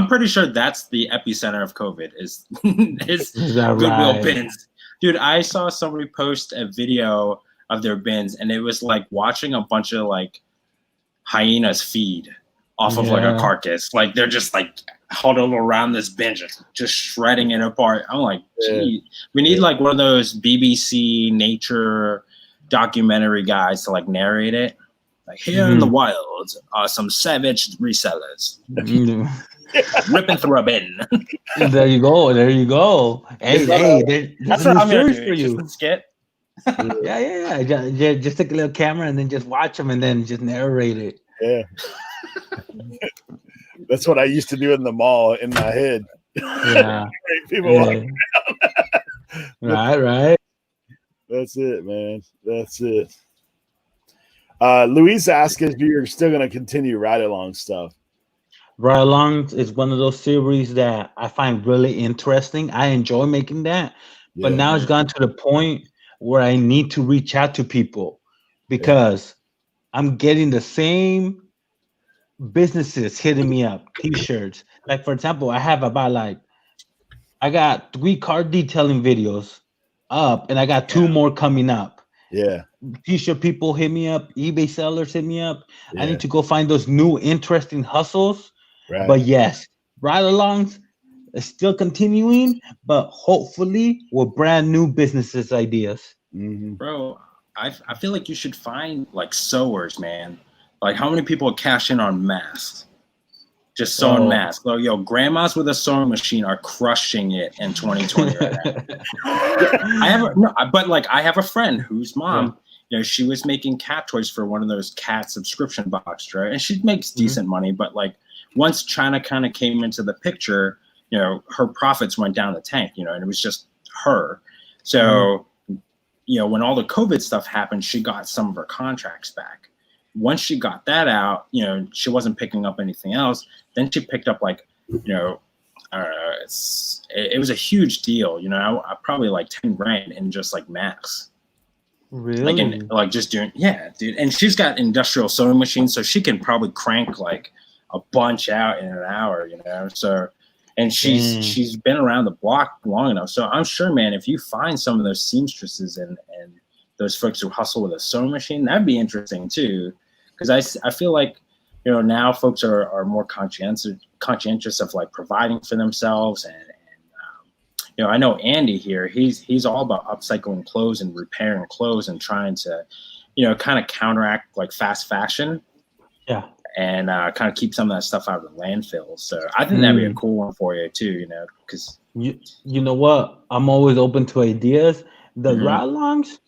pretty sure that's the epicenter of COVID is Goodwill Bins. Dude, I saw somebody post a video of their bins, and it was like watching a bunch of like hyenas feed off of like a carcass. Like they're just like huddled around this bin, just shredding it apart. I'm like, gee, we need like one of those BBC nature documentary guys to like narrate it. Like here in the wild are some savage resellers ripping through a bin. There you go. Hey, that's what I'm gonna do for you. Just a skit. Yeah. Just take a little camera and then just watch them and then just narrate it. Yeah. That's what I used to do in the mall in my head. Yeah. People walking around. Right. That's it, man. That's it. Luis asked if you're still going to continue ride along stuff. Ride along is one of those series that I find really interesting. I enjoy making that, but Yeah. now it's gone to the point where I need to reach out to people because I'm getting the same businesses hitting me up, t-shirts. Like for example, I got 3 car detailing videos up and I got 2 more coming up. Yeah. T-shirt people hit me up, eBay sellers hit me up. Yeah. I need to go find those new interesting hustles. Right. But yes, ride-alongs is still continuing, but hopefully with brand new businesses ideas. Mm-hmm. Bro, I feel like you should find like sewers, man. Like how many people cash in on masks? Just sewing masks. Like, yo, grandmas with a sewing machine are crushing it in 2020 right now. I have a friend whose mom, you know, she was making cat toys for one of those cat subscription boxes, right? And she makes decent money, but like once China kind of came into the picture, you know, her profits went down the tank, you know, and it was just her. So, you know, when all the COVID stuff happened, she got some of her contracts back. Once she got that out, you know, she wasn't picking up anything else. Then she picked up like, you know, it was a huge deal, you know, I probably like 10 grand in just like masks. Really? Like just doing, yeah, dude. And she's got industrial sewing machines, so she can probably crank like a bunch out in an hour, you know. So, and she's been around the block long enough. So I'm sure, man, if you find some of those seamstresses and those folks who hustle with a sewing machine, that'd be interesting too. Because I feel like, you know, now folks are more conscientious of like providing for themselves. And you know, I know Andy here, he's all about upcycling clothes and repairing clothes and trying to, you know, kind of counteract like fast fashion. Yeah. And kind of keep some of that stuff out of the landfill. So I think that'd be a cool one for you too, you know, because you know what? I'm always open to ideas. The ride-alongs,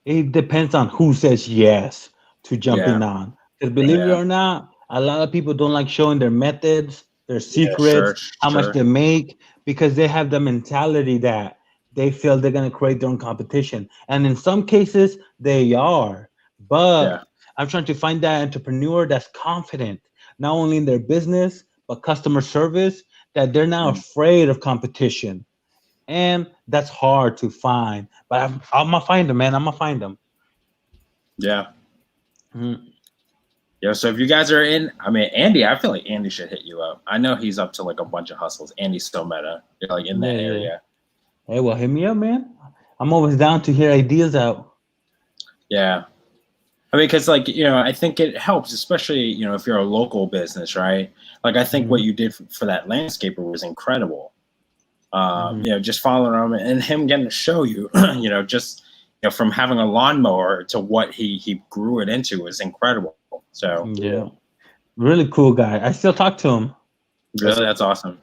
it depends on who says yes to jumping on. Because believe it or not, a lot of people don't like showing their methods, their secrets, how much they make, because they have the mentality that they feel they're going to create their own competition. And in some cases, they are. But I'm trying to find that entrepreneur that's confident, not only in their business, but customer service, that they're not afraid of competition. And that's hard to find. But I'm going to find them, man. I'm going to find them. Yeah. Yeah, so if you guys are in, I mean, Andy, I feel like Andy should hit you up. I know he's up to like a bunch of hustles. Andy's still meta, like in that area. Hey, well, hit me up, man. I'm always down to hear ideas out. Yeah. I mean, because like, you know, I think it helps, especially, you know, if you're a local business, right? Like, I think what you did for that landscaper was incredible. You know, just following him and him getting to show you, you know, just, you know, from having a lawnmower to what he grew it into was incredible. So yeah, really cool guy. I still talk to him. Really, that's awesome.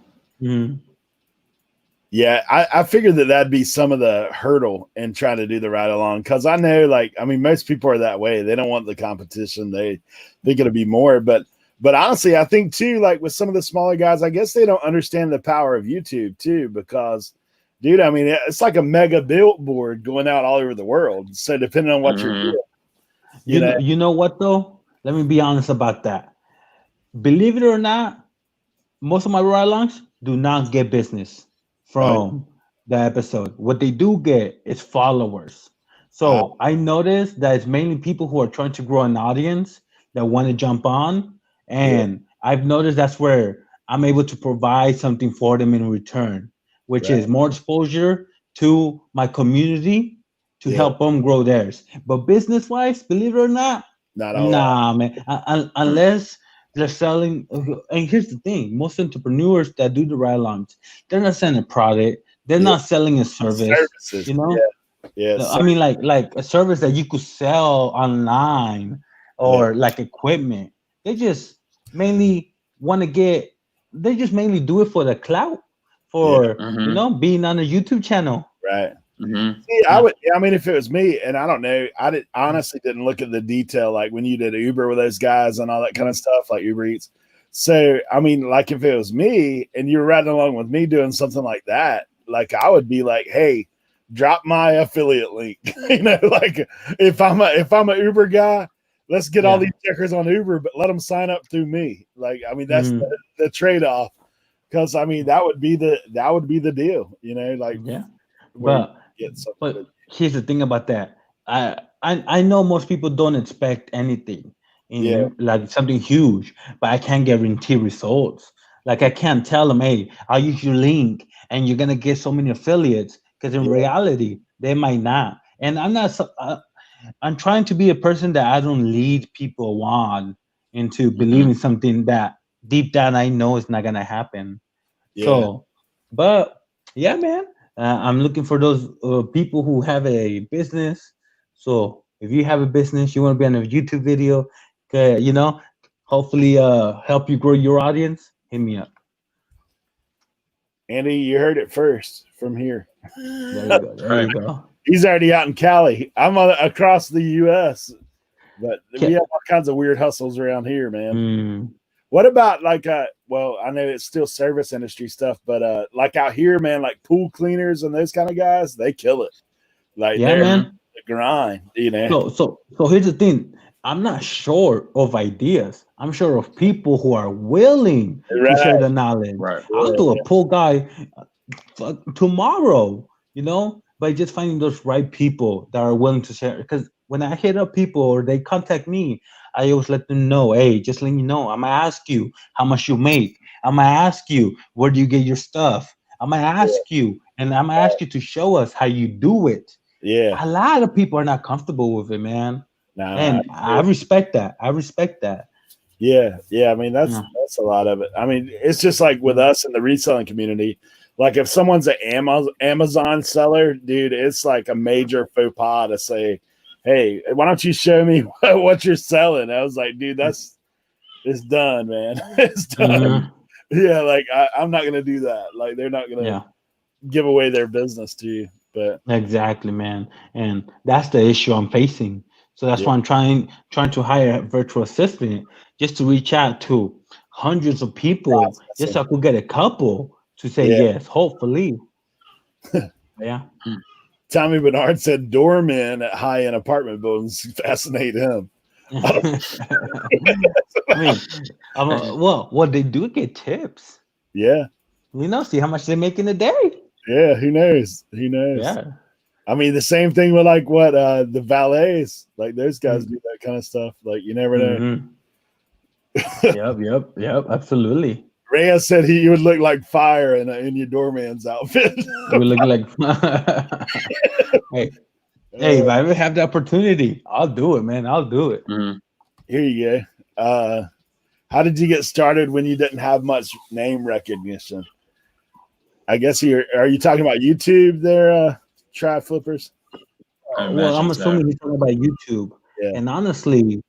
Yeah, I figured that'd be some of the hurdle in trying to do the ride along, because I know, like, I mean, most people are that way. They don't want the competition. They think it'll be more, but honestly, I think too, like with some of the smaller guys, I guess they don't understand the power of YouTube too, because, dude, I mean, it's like a mega billboard going out all over the world. So depending on what you're doing, you know what though? Let me be honest about that. Believe it or not, most of my ride-alongs do not get business from the episode. What they do get is followers. So I noticed that it's mainly people who are trying to grow an audience that want to jump on. And I've noticed that's where I'm able to provide something for them in return, which is more exposure to my community to help them grow theirs. But business-wise, believe it or not, nah, man. Unless they're selling, and here's the thing: most entrepreneurs that do the ride-alongs, they're not selling a product, they're not selling a service. Services, you know, so, I mean, like a service that you could sell online or like equipment. They just mainly want to get. They just mainly do it for the clout, for you know, being on a YouTube channel. Right. See, I would. I mean, if it was me, and I don't know, I honestly didn't look at the detail, like when you did Uber with those guys and all that kind of stuff, like Uber Eats. So, I mean, like if it was me and you were riding along with me doing something like that, like I would be like, hey, drop my affiliate link. Like if I'm a Uber guy, let's get all these checkers on Uber, but let them sign up through me. Like, I mean, that's the trade-off. Because I mean, that would be the deal, like But here's the thing about that. I know most people don't expect anything like something huge, but I can't guarantee results. Like I can't tell them, hey, I'll use your link and you're gonna get so many affiliates, because in reality they might not. And I'm trying to be a person that I don't lead people on into believing something that deep down I know is not gonna happen. So, but yeah, man, I'm looking for those people who have a business. So if you have a business, you want to be on a YouTube video, hopefully help you grow your audience, hit me up. Andy, you heard it first from here. There you go. He's already out in Cali. I'm across the U.S., but we have all kinds of weird hustles around here, man. What about like well, I know it's still service industry stuff, but like out here, man, like pool cleaners and those kind of guys, they kill it. Like they're man, the grind, So here's the thing. I'm not short of ideas. I'm sure of people who are willing to share the knowledge. Right. I'll do a pool guy tomorrow, by just finding those right people that are willing to share. Because when I hit up people or they contact me, I always let them know, hey, just letting you know, I'm going to ask you how much you make. I'm going to ask you, where do you get your stuff? I'm going to ask you, and I'm going to ask you to show us how you do it. Yeah. A lot of people are not comfortable with it, man. And I respect that. Yeah. I mean, that's a lot of it. I mean, it's just like with us in the reselling community. Like if someone's an Amazon seller, dude, it's like a major faux pas to say, hey, why don't you show me what you're selling? I was like, dude, it's done, man. It's done. Yeah, like I'm not gonna do that. Like they're not gonna give away their business to you. But exactly, man. And that's the issue I'm facing. So that's why I'm trying to hire a virtual assistant, just to reach out to hundreds of people, just so I could get a couple to say yes, hopefully. Yeah. Tommy Bernard said doormen at high-end apartment buildings fascinate him. I mean, well, they do get tips. Yeah. See how much they make in a day. Yeah, who knows? Yeah. I mean, the same thing with like what the valets, like those guys do that kind of stuff. Like you never know. Yep, absolutely. Reyes said he would look like fire in your doorman's outfit. You would look like hey, if I ever have the opportunity, I'll do it, man. I'll do it. Here you go. How did you get started when you didn't have much name recognition? I guess are you talking about YouTube there, Try Flippers? Well, I'm assuming you're talking about YouTube. Yeah. And honestly,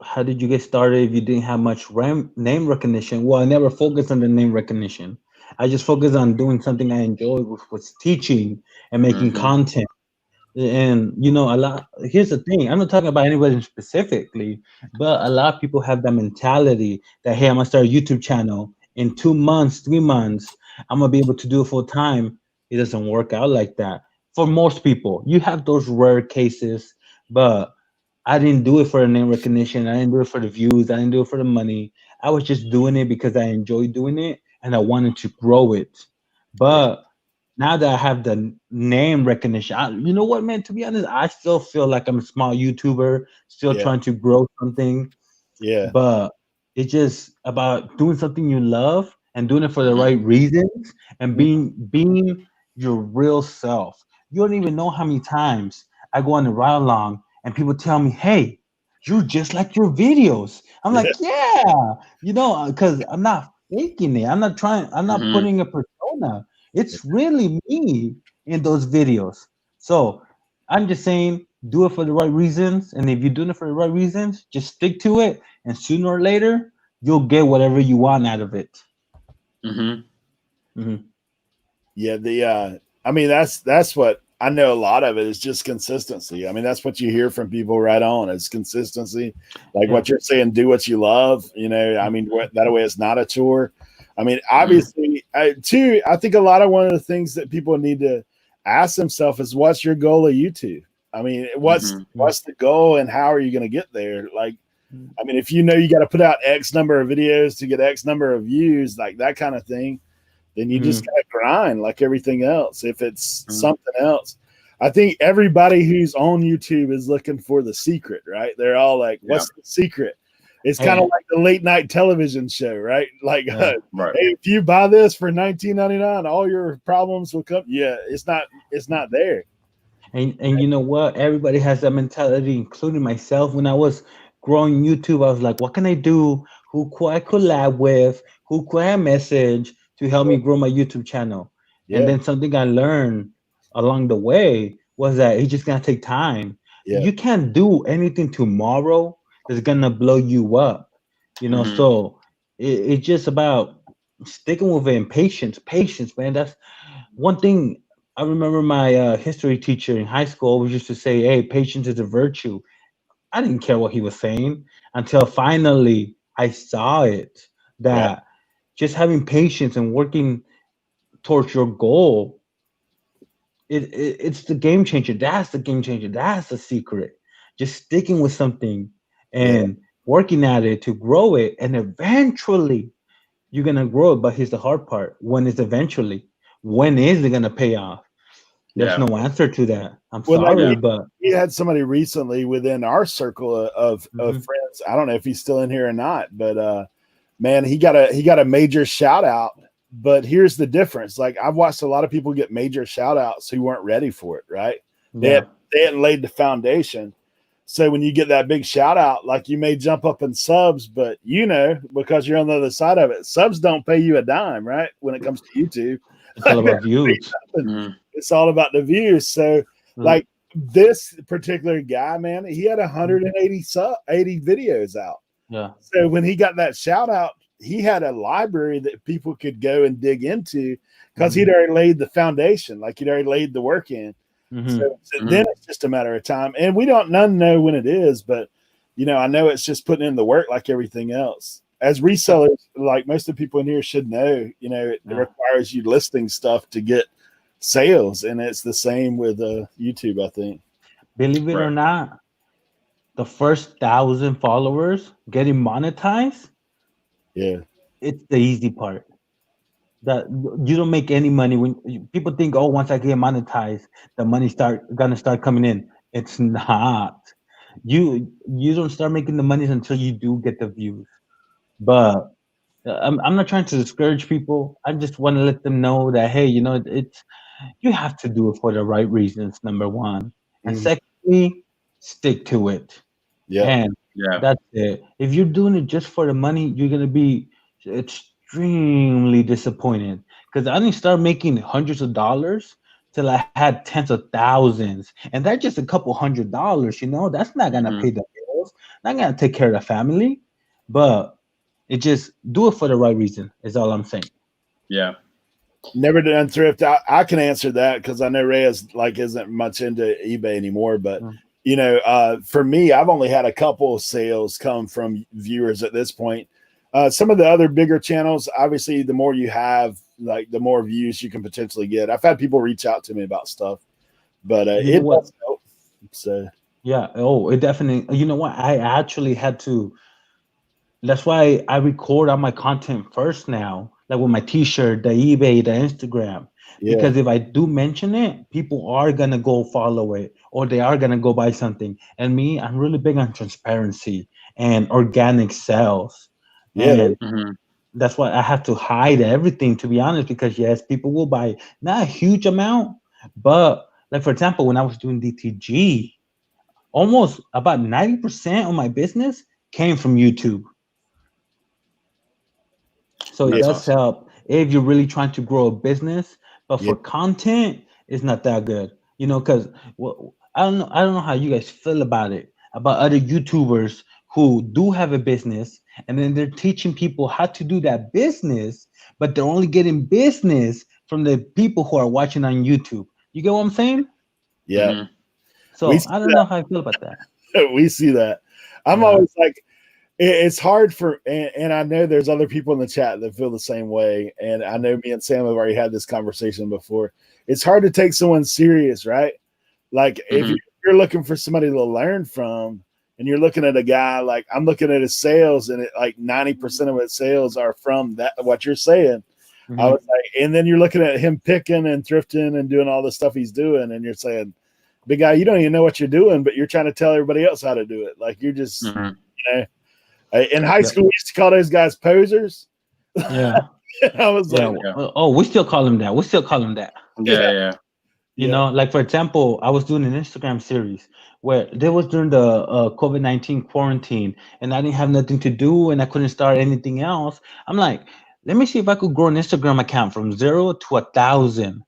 how did you get started if you didn't have much name recognition? Well, I never focused on the name recognition. I just focused on doing something I enjoyed, which was teaching and making content. And here's the thing, I'm not talking about anybody specifically, but a lot of people have that mentality that, hey, I'm gonna start a YouTube channel in 2 months, 3 months, I'm gonna be able to do it full time. It doesn't work out like that for most people. You have those rare cases, but I didn't do it for the name recognition. I didn't do it for the views. I didn't do it for the money. I was just doing it because I enjoyed doing it and I wanted to grow it. But now that I have the name recognition, you know what, man? To be honest, I still feel like I'm a small YouTuber, still trying to grow something. Yeah. But it's just about doing something you love and doing it for the right reasons and being your real self. You don't even know how many times I go on the ride along and people tell me, hey, you're just like your videos. I'm like, yeah, because I'm not faking it. I'm not putting a persona. It's really me in those videos. So I'm just saying, do it for the right reasons. And if you're doing it for the right reasons, just stick to it. And sooner or later, you'll get whatever you want out of it. Yeah. I mean, that's what I know. A lot of it is just consistency. I mean, that's what you hear from people right on. It's consistency. Like what you're saying, do what you love. I mean, that way it's not a chore. I mean, obviously, I think a lot of one of the things that people need to ask themselves is, what's your goal of YouTube? I mean, what's the goal and how are you going to get there? Like, I mean, if you know you got to put out X number of videos to get X number of views, like that kind of thing, then you just got to grind like everything else. If it's something else, I think everybody who's on YouTube is looking for the secret, right? They're all like, what's the secret? It's kind of like the late night television show, right? Like, hey, if you buy this for $19.99, all your problems will come. Yeah, it's not there. And you know what? Everybody has that mentality, including myself. When I was growing YouTube, I was like, what can I do? Who could I collab with? Who could I message to help me grow my YouTube channel? And then something I learned along the way was that it's just gonna take time. You can't do anything tomorrow that's gonna blow you up, you know. So it's just about sticking with it and patience, man. That's one thing. I remember my history teacher in high school always used to say, hey, patience is a virtue. I didn't care what he was saying until finally I saw it, that just having patience and working towards your goal, it's the game changer. That's the game changer. That's the secret. Just sticking with something and working at it to grow it, and eventually you're gonna grow it. But here's the hard part: when is eventually? When is it gonna pay off? There's no answer to that. I'm sorry, but we had somebody recently within our circle of friends. I don't know if he's still in here or not, but man, he got a major shout out. But here's the difference. Like, I've watched a lot of people get major shout outs who weren't ready for it, right? They hadn't laid the foundation. So when you get that big shout out, like, you may jump up in subs, but because you're on the other side of it, subs don't pay you a dime, right? When it comes to YouTube. It's all about views. It's all about the views. So like this particular guy, man, he had 180 videos out. Yeah. So when he got that shout out, he had a library that people could go and dig into because he'd already laid the foundation, like he'd already laid the work in. So then it's just a matter of time. And we none know when it is, but I know it's just putting in the work like everything else. As resellers, like most of the people in here should know, it requires you listing stuff to get sales. And it's the same with YouTube, I think. Believe it or not, the first 1,000 followers getting monetized, it's the easy part. That you don't make any money when people think, oh, once I get monetized, the money gonna start coming in. It's not. You don't start making the money until you do get the views. But I'm not trying to discourage people. I just want to let them know that, hey, it's you have to do it for the right reasons, number one, and secondly, stick to it. And that's it. If you're doing it just for the money, you're gonna be extremely disappointed. Because I didn't start making hundreds of dollars till I had tens of thousands, and that's just a couple $100s. That's not gonna pay the bills, not gonna take care of the family, but it just do it for the right reason is all I'm saying. Yeah. Never done thrift. I can answer that because I know Reyes isn't much into eBay anymore. But for me, I've only had a couple of sales come from viewers at this point. Some of the other bigger channels, obviously, the more you have, like, the more views you can potentially get. I've had people reach out to me about stuff, but it does help. So it definitely. You know what? I actually had to. That's why I record all my content first now, like with my T-shirt, the eBay, the Instagram. Because if I do mention it, people are gonna go follow it, or they are gonna go buy something. And me, I'm really big on transparency and organic sales. And that's why I have to hide everything, to be honest. Because yes, people will buy not a huge amount, but like, for example, when I was doing DTG, almost about 90% of my business came from YouTube. So it does help if you're really trying to grow a business, but for content, it's not that good, because I don't know how you guys feel about it, about other YouTubers who do have a business and then they're teaching people how to do that business, but they're only getting business from the people who are watching on YouTube. You get what I'm saying? Yeah. So I don't know how I feel about that. We see that. I'm always like, it's hard and I know there's other people in the chat that feel the same way. And I know me and Sam have already had this conversation before. it's hard to take someone serious, right? Like if you're looking for somebody to learn from, and you're looking at a guy, like I'm looking at his sales, and it, like 90% of his sales are from that what you're saying. I was like, and then you're looking at him picking and thrifting and doing all the stuff he's doing, and you're saying, big guy, you don't even know what you're doing, but you're trying to tell everybody else how to do it. Like you're just, you know, in high school, we used to call those guys posers. Yeah. I was like, oh, we still call him that. We still call him that. Yeah. You know, like for example, I was doing an Instagram series where there was during the COVID-19 quarantine, and I didn't have nothing to do, and I couldn't start anything else. I'm like, let me see if I could grow an Instagram account from 0 to 1,000.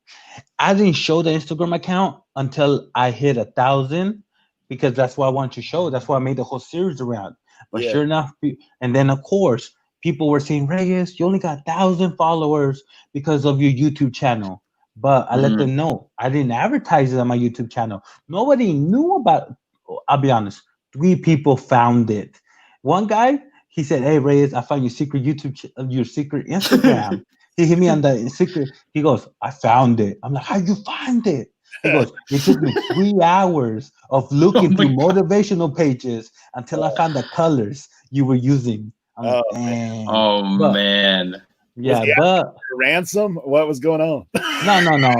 I didn't show the Instagram account until I hit 1,000 because that's what I wanted to show. That's why I made the whole series around. But sure enough, and then of course, people were saying, Reyes, you only got 1,000 followers because of your YouTube channel. But I let them know I didn't advertise it on my YouTube channel. Nobody knew about. I'll be honest. 3 people found it. One guy, he said, "Hey Reyes, I found your secret your secret Instagram." He hit me on the secret. He goes, "I found it." I'm like, "How'd you find it?" He goes, "It took me 3 hours of looking through motivational pages until I found the colors you were using." I'm like, "Dang." Man. Yeah, but ransom. What was going on? No.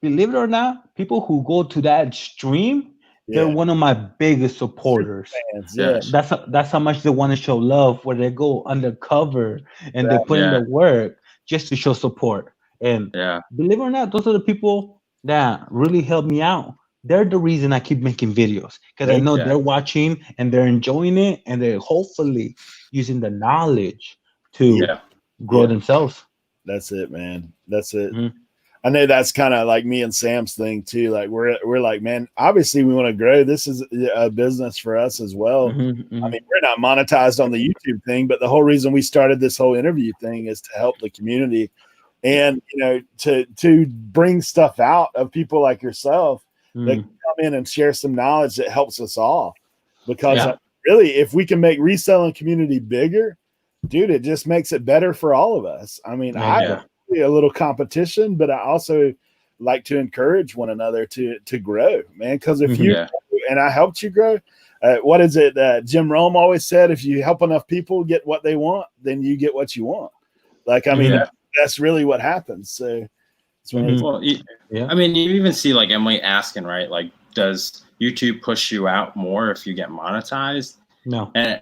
Believe it or not, people who go to that stream, they're one of my biggest supporters. Fans, That's how much they want to show love, where they go undercover and they put in the work just to show support. And believe it or not, those are the people that really help me out. They're the reason I keep making videos, because I know they're watching and they're enjoying it, and they're hopefully using the knowledge to grow themselves. That's it, man. That's it. I know that's kind of like me and Sam's thing too. Like we're like, man, obviously we want to grow. This is a business for us as well. I mean, we're not monetized on the YouTube thing, but the whole reason we started this whole interview thing is to help the community, and you know, to bring stuff out of people like yourself that can come in and share some knowledge that helps us all. Because really, if we can make reselling community bigger, dude, it just makes it better for all of us. I mean, I a little competition, but I also like to encourage one another to grow, man. Because if you and I helped you grow, what is it that Jim Rome always said? If you help enough people get what they want, then you get what you want. Like, I mean, that's really what happens. So, well, I mean, you even see like Emily asking, right? Like, does YouTube push you out more if you get monetized? No. And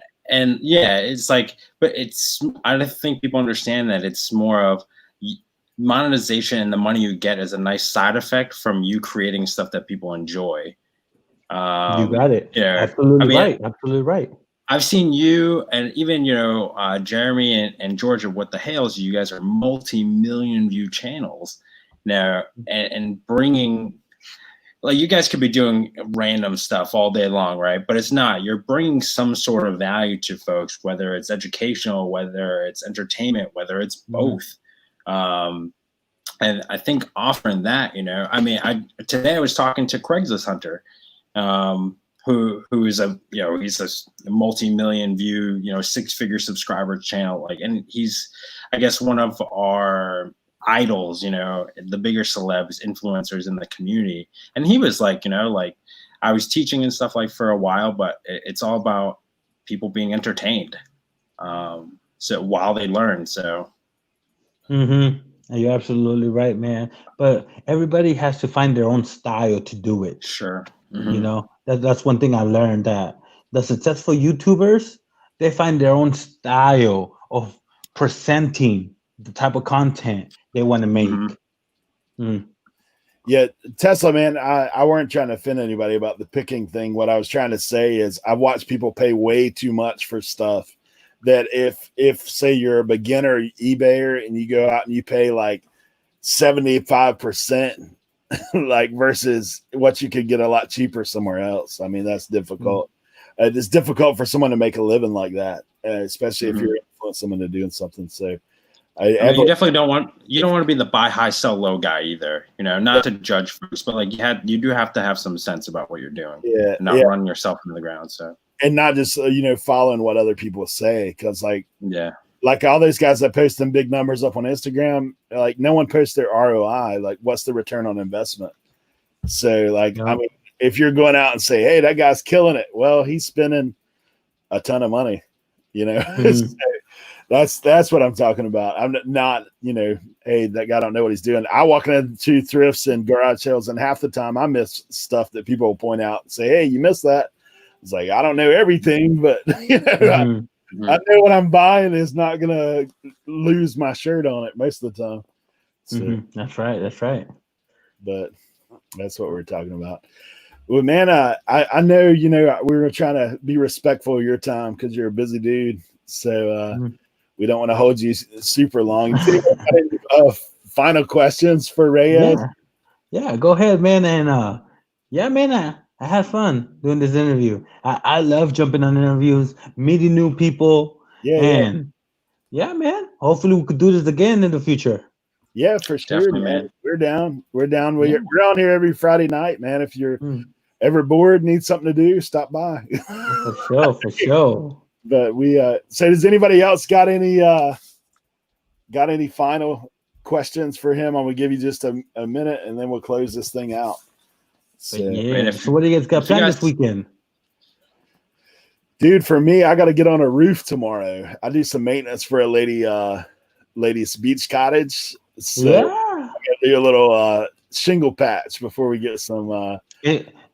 it's like, but I don't think people understand that it's more of monetization, and the money you get is a nice side effect from you creating stuff that people enjoy. You got it. Yeah, absolutely right. I've seen you, and even Jeremy and Georgia. What the hell is you guys are multi-million view channels now, and bringing. Like, you guys could be doing random stuff all day long, right? But it's not. You're bringing some sort of value to folks, whether it's educational, whether it's entertainment, whether it's both. And I think offering that, I mean, today I was talking to Craigslist Hunter, who is he's a multi-million view, 6-figure subscriber channel. Like, and he's, I guess, one of our idols, the bigger celebs, influencers in the community. And he was like, like, I was teaching and stuff like for a while, but it's all about people being entertained. So while they learn, so. You're absolutely right, man. But everybody has to find their own style to do it. Sure. That's one thing I learned, that the successful YouTubers, they find their own style of presenting the type of content they want to make. Yeah, Tesla, man, I weren't trying to offend anybody about the picking thing. What I was trying to say is I've watched people pay way too much for stuff that if say you're a beginner eBayer and you go out and you pay like 75%, like versus what you could get a lot cheaper somewhere else. I mean, that's difficult. It's difficult for someone to make a living like that, especially if you're influencing someone to doing something. So you definitely don't want to be the buy high, sell low guy either. Not to judge folks, but like you do have to have some sense about what you're doing. Yeah, and not running yourself into the ground. So, and not just following what other people say, because like like all those guys that post them big numbers up on Instagram, like no one posts their ROI. Like, what's the return on investment? So, like, I mean, if you're going out and say, "Hey, that guy's killing it," well, he's spending a ton of money, you know. So that's what I'm talking about. I'm not, you know, hey, that guy don't know what he's doing. I walk into thrifts and garage sales, and half the time I miss stuff that people will point out and say, "Hey, you missed that." It's like, I don't know everything, but you know, I know what I'm buying is not gonna lose my shirt on it most of the time. So, That's right. That's right. But that's what we're talking about. Well, man, I know, you know, we were trying to be respectful of your time because you're a busy dude. So we don't want to hold you super long. Final questions for Reyes? Yeah, go ahead, man. And yeah, man, I had fun doing this interview. I love jumping on interviews, meeting new people. Yeah, man. Hopefully we could do this again in the future. Yeah, for sure, man. We're down. We're on here every Friday night, man. If you're ever bored, need something to do, stop by. For sure. But so does anybody else got any final questions for him? I'm gonna give you just a minute and then we'll close this thing out. So, so what do you guys got planned this weekend? Dude, for me, I gotta get on a roof tomorrow. I do some maintenance for a lady's beach cottage. So I gotta do a little shingle patch before we get some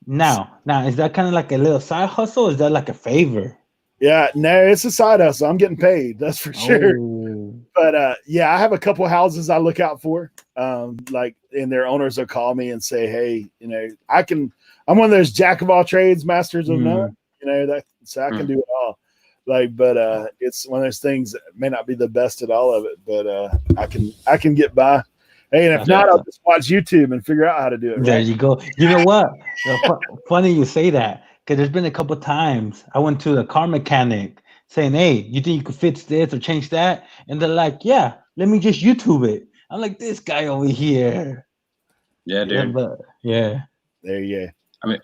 now is that kind of like a little side hustle, or is that like a favor? Yeah, no, it's a side hustle. I'm getting paid, that's for sure. But yeah, I have a couple houses I look out for. Like, and their owners will call me and say, "Hey, you know, I'm one of those jack of all trades, masters of none. You know, so I can do it all." Like, but it's one of those things that may not be the best at all of it, but I can get by. Hey, and if not, I'll just watch YouTube and figure out how to do it. Right? There you go. You know what? Funny you say that, because there's been a couple times I went to the car mechanic saying, "Hey, you think you could fix this or change that?" And they're like, "Yeah, let me just YouTube it." I'm like, this guy over here. Yeah, dude. Yeah. There you go. I mean,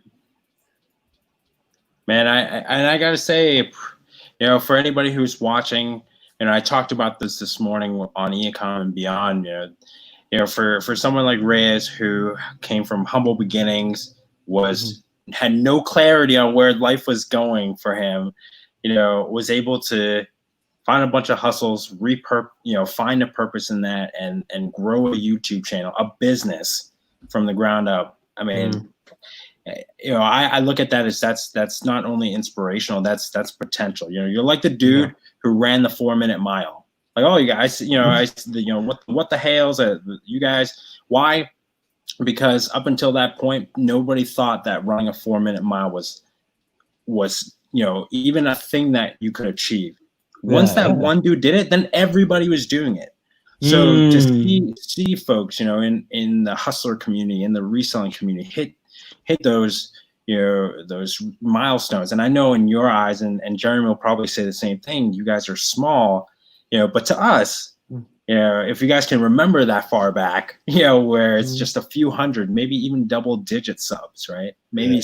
man, I gotta say, you know, for anybody who's watching, and I talked about this morning on Ecom and Beyond, you know, for someone like Reyes, who came from humble beginnings, had no clarity on where life was going for him, you know, was able to find a bunch of hustles, find a purpose in that, and grow a YouTube channel, a business from the ground up. I mean, you know, I look at that as that's not only inspirational, that's potential. You know, you're like the dude who ran the 4-minute mile. Like, oh, you guys, you know, what the hails, you guys? Why? Because up until that point, nobody thought that running a 4-minute mile was, you know, even a thing that you could achieve. Once that one dude did it, then everybody was doing it. So to see folks, you know, in the hustler community, in the reselling community, hit those, you know, those milestones. And I know in your eyes, and Jeremy will probably say the same thing, you guys are small, you know, but to us, you know, if you guys can remember that far back, you know, where it's just a few hundred, maybe even double-digit subs, right? Maybe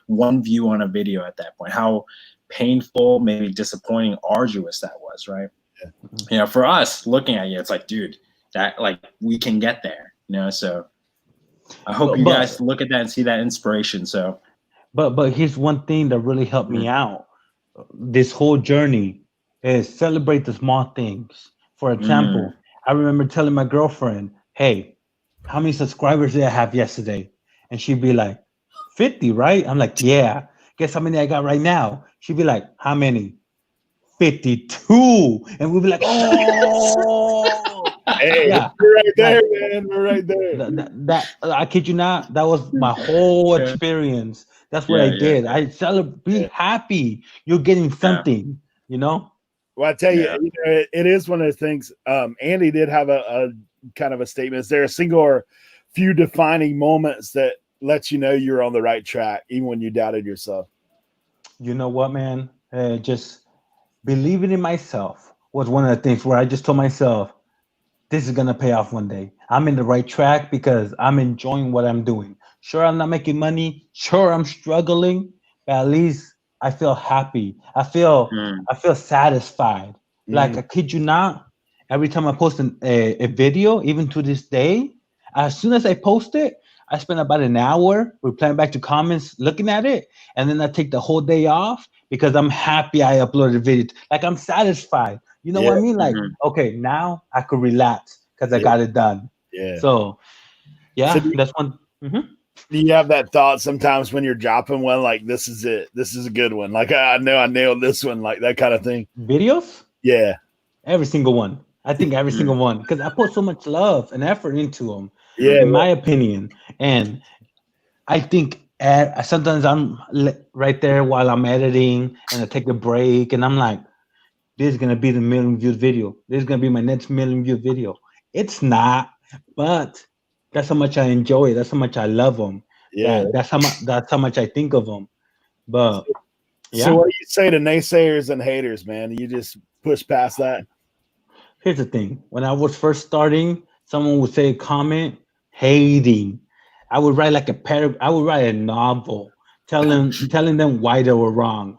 one view on a video at that point. How painful, maybe disappointing, arduous that was, right? Yeah. You know, for us looking at you, it's like, dude, that, like, we can get there, you know. So I hope you guys look at that and see that inspiration. So, but here's one thing that really helped me out this whole journey is celebrate the small things. For example, I remember telling my girlfriend, "Hey, how many subscribers did I have yesterday?" And she'd be like, 50, right? I'm like, "Yeah." Guess how many I got right now? She'd be like, "How many?" 52. And we'd be like, "Oh." Hey, we're right there, man. We're right there. That I kid you not, that was my whole experience. That's what I did. I celebrate, be happy. You're getting something, you know? Well, I tell you, you know, it is one of those things. Andy did have a kind of a statement. Is there a single or few defining moments that lets you know you're on the right track, even when you doubted yourself? You know what, man? Just believing in myself was one of the things where I just told myself, this is going to pay off one day. I'm in the right track because I'm enjoying what I'm doing. Sure, I'm not making money. Sure, I'm struggling, but at least I feel happy. I feel satisfied. Like, I kid you not, every time I post a video, even to this day, as soon as I post it, I spend about an hour replying back to comments, looking at it, and then I take the whole day off because I'm happy I uploaded a video. Like, I'm satisfied. You know what I mean? Like, okay, now I could relax because I got it done. Yeah. So, yeah, So that's one. do you have that thought sometimes when you're dropping one, like, this is it, this is a good one, like, I know I nailed this one, like that kind of thing? Videos? Yeah. Every single one. I think every single one, because I put so much love and effort into them, Yeah. in my opinion. And I think sometimes I'm right there while I'm editing and I take a break and I'm like, this is going to be the million views video. This is going to be my next million view video. It's not, but that's how much I enjoy it. That's how much I love them. Yeah. That's how much I think of them. But yeah. So what do you say to naysayers and haters, man? You just push past that? Here's the thing. When I was first starting, someone would say a comment hating. I would write like I would write a novel telling them why they were wrong.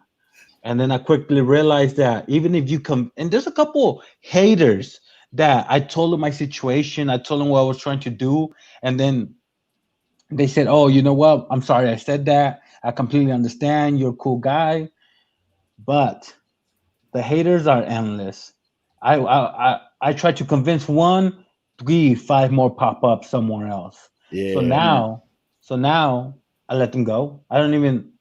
And then I quickly realized that even if you come, and there's a couple haters that I told them my situation, I told them what I was trying to do, and then they said, "Oh, you know what? I'm sorry I said that. I completely understand. You're a cool guy." But the haters are endless. I try to convince one, 3, 5 more pop up somewhere else. Yeah. So now I let them go. I don't even.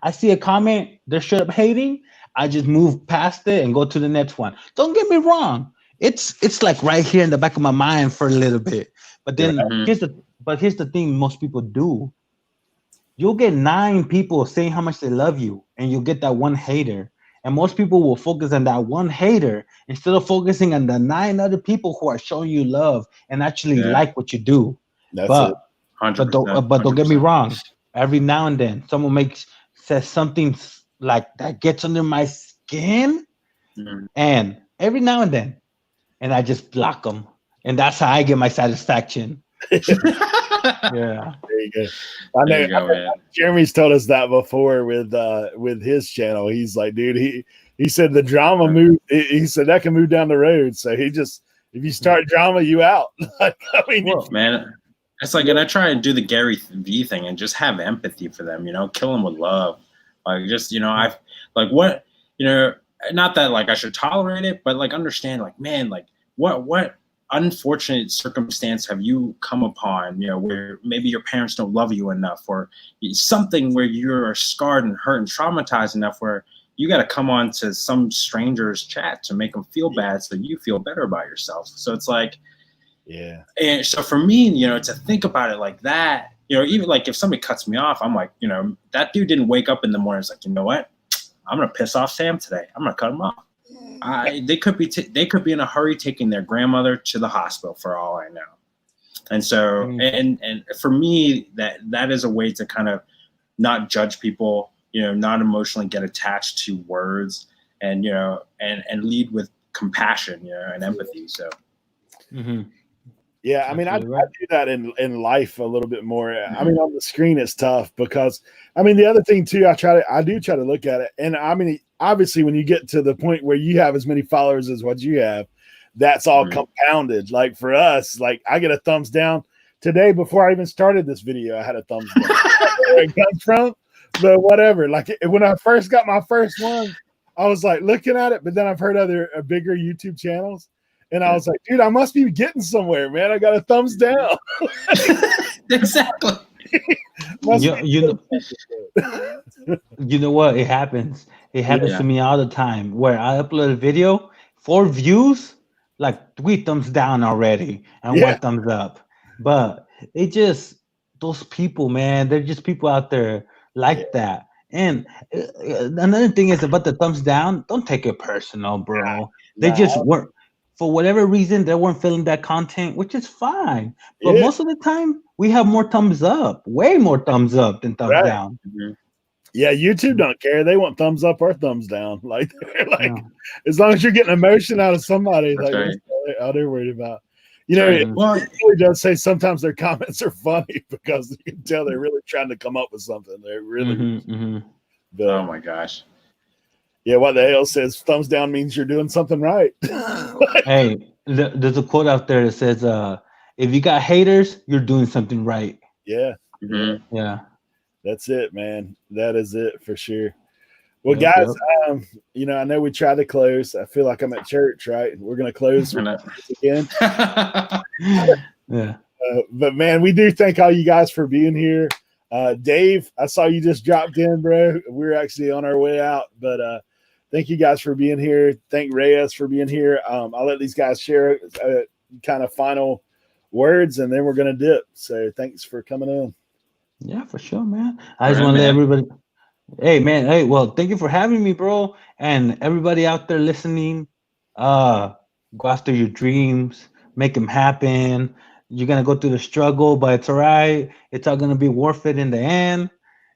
I see a comment they're straight up hating. I just move past it and go to the next one. Don't get me wrong. It's like right here in the back of my mind for a little bit. But then here's the thing most people do. You'll get 9 people saying how much they love you, and you'll get that one hater. And most people will focus on that one hater instead of focusing on the 9 other people who are showing you love and actually like what you do. That's but it. 100%, but don't get me wrong. Every now and then, someone says something like that gets under my skin, and every now and then, and I just block them, and that's how I get my satisfaction. Yeah. There you go. I know Jeremy's told us that before with his channel. He's like, dude, he said the drama move. He said that can move down the road. So he just, if you start drama, you out. I mean, man, it's like, and I try and do the Gary V thing and just have empathy for them. Kill them with love. Like, just I've like what not that like I should tolerate it, but like understand like, man, like what unfortunate circumstance have you come upon, where maybe your parents don't love you enough, or something where you're scarred and hurt and traumatized enough where you got to come on to some stranger's chat to make them feel bad so you feel better about yourself. So it's like, yeah. And so for me, to think about it like that, even like if somebody cuts me off, I'm like, that dude didn't wake up in the morning. It's like, you know what? I'm going to piss off Sam today. I'm going to cut him off. They could be in a hurry taking their grandmother to the hospital for all I know. And so, and for me, that is a way to kind of not judge people, not emotionally get attached to words, and, and lead with compassion, and empathy. So, yeah, I mean, I do that in life a little bit more. I mean, on the screen it's tough because, I mean, the other thing too, I do try to look at it, and I mean, obviously, when you get to the point where you have as many followers as what you have, that's all compounded. Like for us, like I get a thumbs down today before I even started this video. I had a thumbs down. Where it comes from, but whatever. Like when I first got my first one, I was like looking at it, but then I've heard other bigger YouTube channels, and I was like, dude, I must be getting somewhere, man. I got a thumbs down. Exactly. You know what? It happens. It happens to me all the time where I upload a video, 4 views, like 3 thumbs down already and 1 thumbs up. But it just, those people, man, they're just people out there like that. And another thing is about the thumbs down, don't take it personal, bro. They just weren't, for whatever reason, they weren't feeling that content, which is fine. But most of the time, we have more thumbs up, way more thumbs up than thumbs down. Yeah, YouTube don't care. They want thumbs up or thumbs down. Like, as long as you're getting emotion out of somebody, that's like all they're worried about. It really does say sometimes their comments are funny because you can tell they're really trying to come up with something. They're really. Oh my gosh. Yeah, what the hell says thumbs down means you're doing something right. Hey, there's a quote out there that says, if you got haters, you're doing something right. Yeah. Mm-hmm. Yeah. That's it, man. That is it for sure. Well, Yep, guys, yep. I know we tried to close. I feel like I'm at church, right? We're going to close again. Yeah. But man, we do thank all you guys for being here. Dave, I saw you just dropped in, bro. We're actually on our way out, but thank you guys for being here. Thank Reyes for being here. I'll let these guys share kind of final words, and then we're going to dip. So thanks for coming in. Yeah, for sure, man. I just want to let everybody. Hey, man. Hey, well, thank you for having me, bro. And everybody out there listening, go after your dreams, make them happen. You're going to go through the struggle, but it's all right. It's all going to be worth it in the end.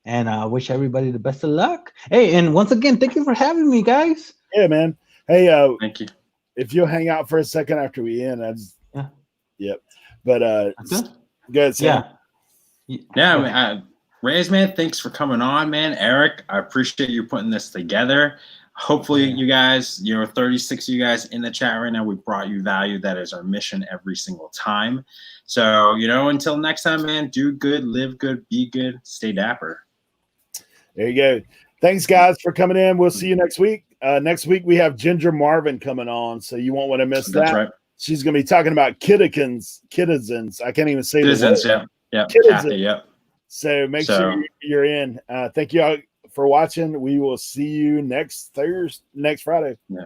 And I wish everybody the best of luck. Hey, and once again, thank you for having me, guys. Yeah, man. Hey, thank you. If you'll hang out for a second after we end, yep. But go ahead, Sam. Yeah, Reyes, man, thanks for coming on, man. Eric, I appreciate you putting this together. Hopefully, you guys, 36 of you guys in the chat right now, we brought you value. That is our mission every single time. So, until next time, man, do good, live good, be good, stay dapper. There you go. Thanks, guys, for coming in. We'll see you next week. Next week, we have Ginger Marvin coming on, so you won't want to miss that. That's right. She's going to be talking about kittizens. I can't even say Citizens, the word. Yeah. Kathy, yep. So make sure you're in. Thank you all for watching. We will see you next Friday. Yeah.